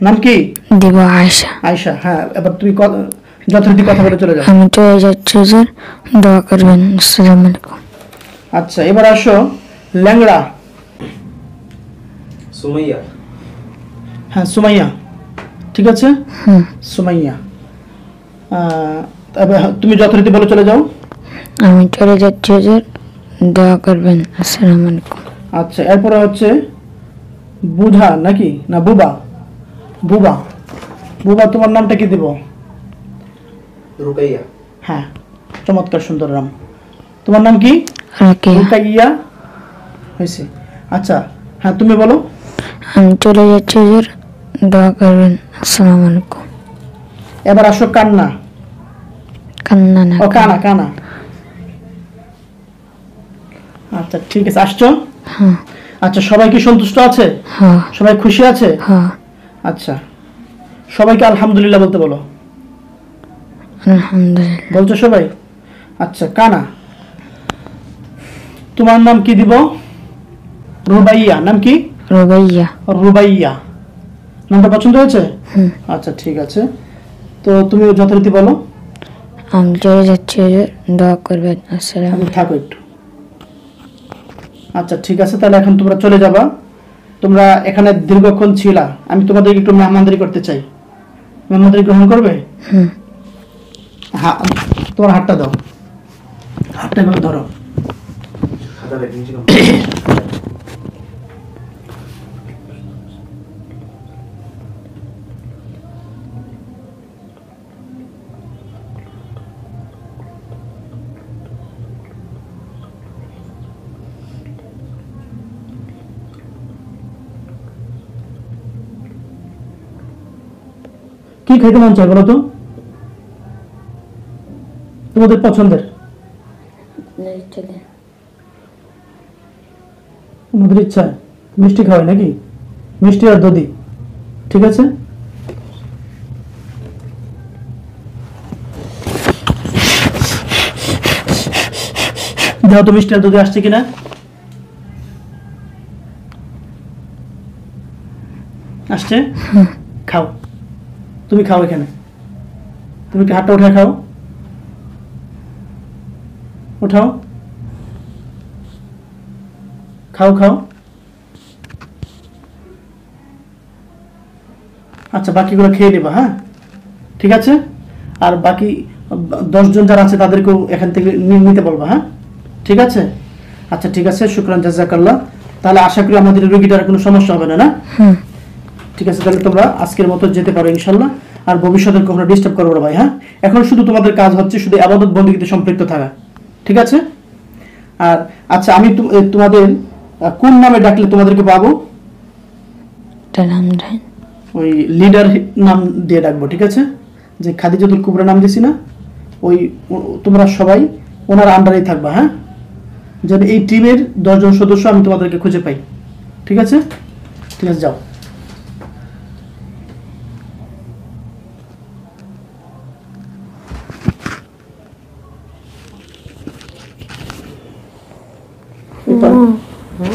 নাম কি? দিব আয়েশা। আয়েশা, হ্যাঁ। এবার তুমি যথারীতি কথা বলে চলে যাও। আমি চলে যাচ্ছি, হুজুর দোয়া করবেন। আসসালামু আলাইকুম। আচ্ছা, এবার আসো ল্যাংড়া। সুমাইয়া। হ্যাঁ, সুমাইয়া, ঠিক আছে। সুমাইয়া, তুমি যথারীতি বলে চলে যাও। আমি চলে যাচ্ছি, হুজুর দোয়া করবেন। আসসালামু আলাইকুম। আচ্ছা, এরপরে হচ্ছে বুঝা নাকি না বুবা? বুবা, বুবা তোমার নামটা কি দিব? রুকাইয়া। হ্যাঁ, চমৎকার সুন্দর নাম। তোমার নাম কি? রাকিয়া। রুকাইয়া হয়েছে। আচ্ছা, হ্যাঁ তুমি বলো। আমি চলে যাচ্ছি, হুজুর দোয়া করবেন। আসসালামু আলাইকুম। এবার আসো কান্না। কান্না না, ও কানা, কানা। আচ্ছা, ঠিক আছে, আসছো। আচ্ছা, সবাই কি সন্তুষ্ট আছে? হ্যাঁ সবাই খুশি আছে? হ্যাঁ। আচ্ছা, সবাইকে আলহামদুলিল্লাহ বলতে বলো। আলহামদুলিল্লাহ। বলছো সবাই? আচ্ছা, কানা, তোমার নাম কি দিব? রুবাইয়া। নাম কি? রুবাইয়া। রুবাইয়া, নামটা পছন্দ হয়েছে? আচ্ছা, ঠিক আছে। তো তুমি যথারীতি বলো। আমি চলে যাচ্ছি, হুজুর দোয়া করবেন। আসসালামু আমি থাকো একটু। আচ্ছা, ঠিক আছে, তাহলে এখন তোমরা চলে যাবা। তোমরা এখানে দীর্ঘক্ষণ ছিলা, আমি তোমাদের একটু মেহমানদারি করতে চাই। মেহমানদারি গ্রহণ করবে? হ্যাঁ, তোমার হাতটা দাও, হাতটা এভাবে ধরো। কি খাইতে মন চায় বলো তো, তোমাদের পছন্দের? আমাদের ইচ্ছা মিষ্টি খাওয়াই নাকি? মিষ্টি আর দধি, ঠিক আছে। দেখো তো মিষ্টি আর দধি আসছে কিনা। আসছে? খাও, তুমি খাও এখানে। তুমি কি হাতটা উঠে খাও? উঠাও, খাও খাও। আচ্ছা, বাকিগুলো খেয়ে নেবা, হ্যাঁ ঠিক আছে। আর বাকি 10 জন যারা আছে তাদেরকেও এখান থেকে নিতে বলবা, হ্যাঁ ঠিক আছে। আচ্ছা, ঠিক আছে, শুকরান জাযাকাল্লাহ। তাহলে আশা করি আমাদের রোগীটার কোনো সমস্যা হবে না, না? ঠিক আছে, তাহলে তোমরা আজকের মতো যেতে পারো ইনশাল্লাহ। আর ভবিষ্যতে কখনো ডিস্টার্ব করবো না ভাই, হ্যাঁ। এখন শুধু তোমাদের কাজ হচ্ছে শুধু ইবাদত বন্দেগীতে সম্পৃক্ত থাকা, ঠিক আছে। আর আচ্ছা, আমি তোমাদের কোন নামে ডাকলে তোমাদেরকে পাবো? ওই লিডার নাম দিয়ে ডাকবো, ঠিক আছে। যে খাদিজাতুল কুবরা নাম দিছি না, ওই তোমরা সবাই ওনার আন্ডারেই থাকবা, হ্যাঁ। যেন এই টিমের 10 জন সদস্য আমি তোমাদেরকে খুঁজে পাই, ঠিক আছে। ঠিক আছে, যাও।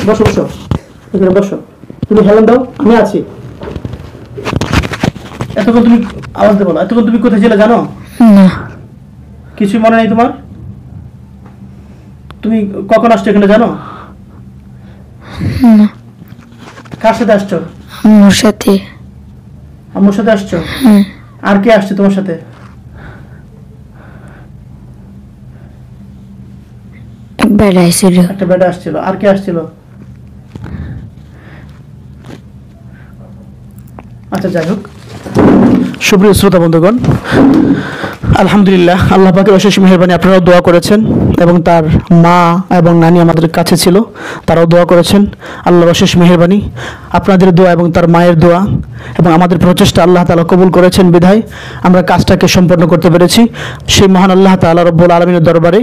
বসো বসো, এখানে বসো। তুমি হেলান দাও, আমি আছি। এতক্ষণ তুমি আওয়াজ দেবো না। এতক্ষণ তুমি কোথায় ছিলে জানো? না। কিছুই মনে নেই তোমার? তুমি কখন আসছো এখানে জানো? না। কার সাথে আসছো? আম্মুর সাথে। আম্মুর সাথে আসছো? আর কে আসছে তোমার সাথে? বেড়া আসছিল। একটা বেটা আসছিল। আর কে আসছিল? আচ্ছা, যাই হোক, সুপ্রিয় শ্রোতা বন্ধুগণ, আলহামদুলিল্লাহ, আল্লাহ পাকের অশেষ মেহেরবানি, আপনারাও দোয়া করেছেন এবং তার মা এবং নানি আমাদের কাছে ছিল, তারাও দোয়া করেছেন। আল্লাহর অশেষ মেহেরবানি, আপনাদের দোয়া এবং তার মায়ের দোয়া এবং আমাদের প্রচেষ্টা আল্লাহ তাআলা কবুল করেছেন বিধায় আমরা কাজটাকে সম্পন্ন করতে পেরেছি। সেই মহান আল্লাহ তাআলা রব্বুল আলামিনের দরবারে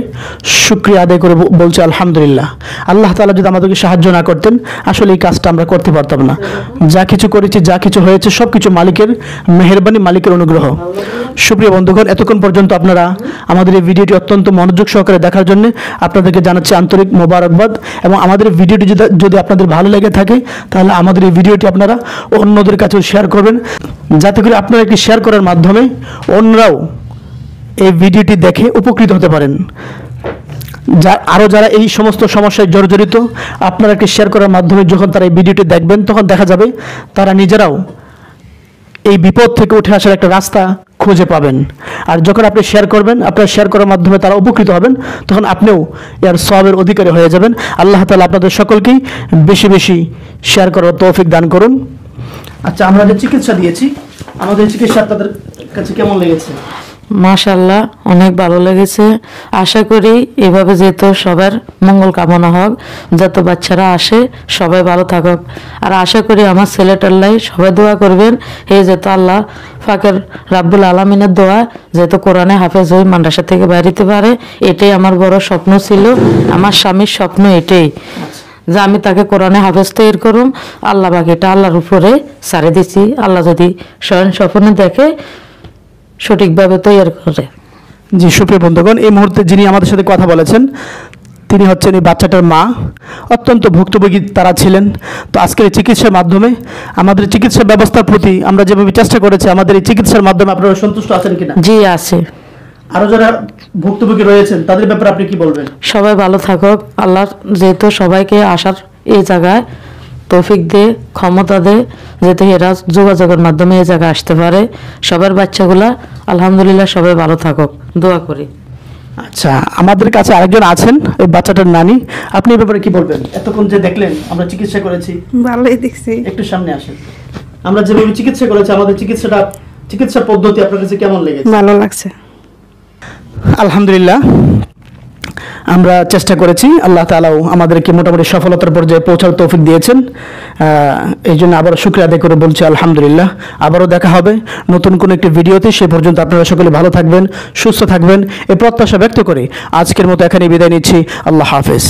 শুকরিয়া আদায় করে বলছি আলহামদুলিল্লাহ। আল্লাহ তাআলা যদি আমাদেরকে সাহায্য না করতেন আসলে এই কাজটা আমরা করতে পারতাম না। যা কিছু করেছি, যা কিছু হয়েছে, সব কিছু মালিকের মেহেরবানি, মালিকের অনুগ্রহ। সুপ্রিয় বন্ধুগণ, এতক্ষণ পর্যন্ত আপনারা আমাদের এই ভিডিওটি অত্যন্ত মনোযোগ সহকারে দেখার জন্য আপনাদেরকে জানাচ্ছি আন্তরিক মোবারকবাদ। এবং আমাদের ভিডিওটি যদি আপনাদের ভালো লেগে থাকে তাহলে আমাদের এই ভিডিওটি আপনারা অন্যদের কাছেও শেয়ার করবেন, যাতে করে আপনারা একটি শেয়ার করার মাধ্যমে অন্যরাও এই ভিডিওটি দেখে উপকৃত হতে পারেন। যারা এই সমস্ত সমস্যায় জর্জরিত, আপনারা একটি শেয়ার করার মাধ্যমে যখন তারা এই ভিডিওটি দেখবেন তখন দেখা যাবে তারা নিজেরাও এই বিপদ থেকে উঠে আসার একটা রাস্তা খুঁজে পাবেন। আর যখন আপনি শেয়ার করবেন, আপনার শেয়ার করার মাধ্যমে তারা উপকৃত হবেন, তখন আপনিও এর সওয়াবের অধিকারী হয়ে যাবেন। আল্লাহ তাআলা আপনাদের সকলকেই বেশি বেশি শেয়ার করার তৌফিক দান করুন। আচ্ছা, আমরা যে চিকিৎসা দিয়েছি, আমাদের চিকিৎসা আপনাদের কাছে কেমন লেগেছে? মাশাআল্লাহ, অনেক ভালো লেগেছে। আশা করি এভাবে যেহেতু সবার মঙ্গল কামনা হোক, যত বাচ্চারা আসে সবাই ভালো থাকুক। আর আশা করি আমার ছেলেটার লাই সবাই দোয়া করবেন। এই যেহেতু আল্লাহ ফাকের রাব্বুল আলামিনের দোয়া, যেহেতু কোরআনে হাফেজ হয়ে মাদ্রাসা থেকে বেরোতে পারে, এটাই আমার বড় স্বপ্ন ছিল। আমার স্বামীর স্বপ্ন এটাই যে আমি তাকে কোরআনে হাফেজ তৈরি করুম। আল্লাহ বাকিটা আল্লাহর উপরে ছাড়ে দিচ্ছি। আল্লাহ যদি স্বয়ং স্বপ্নে দেখে সঠিকভাবে তৈরি করে। জি, সুপ্রিয় বন্ধুগণ, এই মুহূর্তে যিনি আমাদের সাথে কথা বলেছেন তিনি হচ্ছেন এই বাচ্চাটার মা। অত্যন্ত ভুক্তভোগী তারা ছিলেন। তো আজকের এই চিকিৎসার মাধ্যমে আমাদের চিকিৎসা ব্যবস্থার প্রতি আমরা যেভাবে চেষ্টা করেছি, আমাদের এই চিকিৎসার মাধ্যমে আপনারা সন্তুষ্ট আছেন কিনা? জি, আছে। আরো যারা ভুক্তভোগী রয়েছেন তাদের ব্যাপারে আপনি কি বলবেন? সবাই ভালো থাকুক। আল্লাহ যেহেতু সবাইকে আসার এই জায়গায় তৌফিক দে, ক্ষমতা দে, যাতে এরা যোগাযোগের মাধ্যমে এই জায়গায় আসতে পারে। সবার বাচ্চাগুলা আলহামদুলিল্লাহ সবাই ভালো থাকুক, দোয়া করি। আচ্ছা, আমাদের কাছে আরেকজন আছেন, এই বাচ্চাটার নানি। আপনি এই ব্যাপারে কি বলবেন? এতক্ষণ যে দেখলেন আমরা চিকিৎসা করেছি, ভালোই দেখছি। একটু সামনে আসেন। আমরা যেভাবে চিকিৎসা করেছি, আমাদের চিকিৎসা পদ্ধতি আপনার কাছে কেমন লেগেছে? ভালো লাগছে। আলহামদুলিল্লাহ, আমরা চেষ্টা করেছি, আল্লাহ তাআলাও আমাদেরকে মোটামুটি সফলতার পর্যায়ে পৌঁছার তৌফিক দিয়েছেন। এই জন্য আবার শুকরিয়া আদায় করে বলছি আলহামদুলিল্লাহ। আবারও দেখা হবে নতুন কোনো একটি ভিডিওতে। সে পর্যন্ত আপনারা সকলে ভালো থাকবেন, সুস্থ থাকবেন, এই প্রত্যাশা ব্যক্ত করে আজকের মতো এখানেই বিদায় নিচ্ছি। আল্লাহ হাফেজ।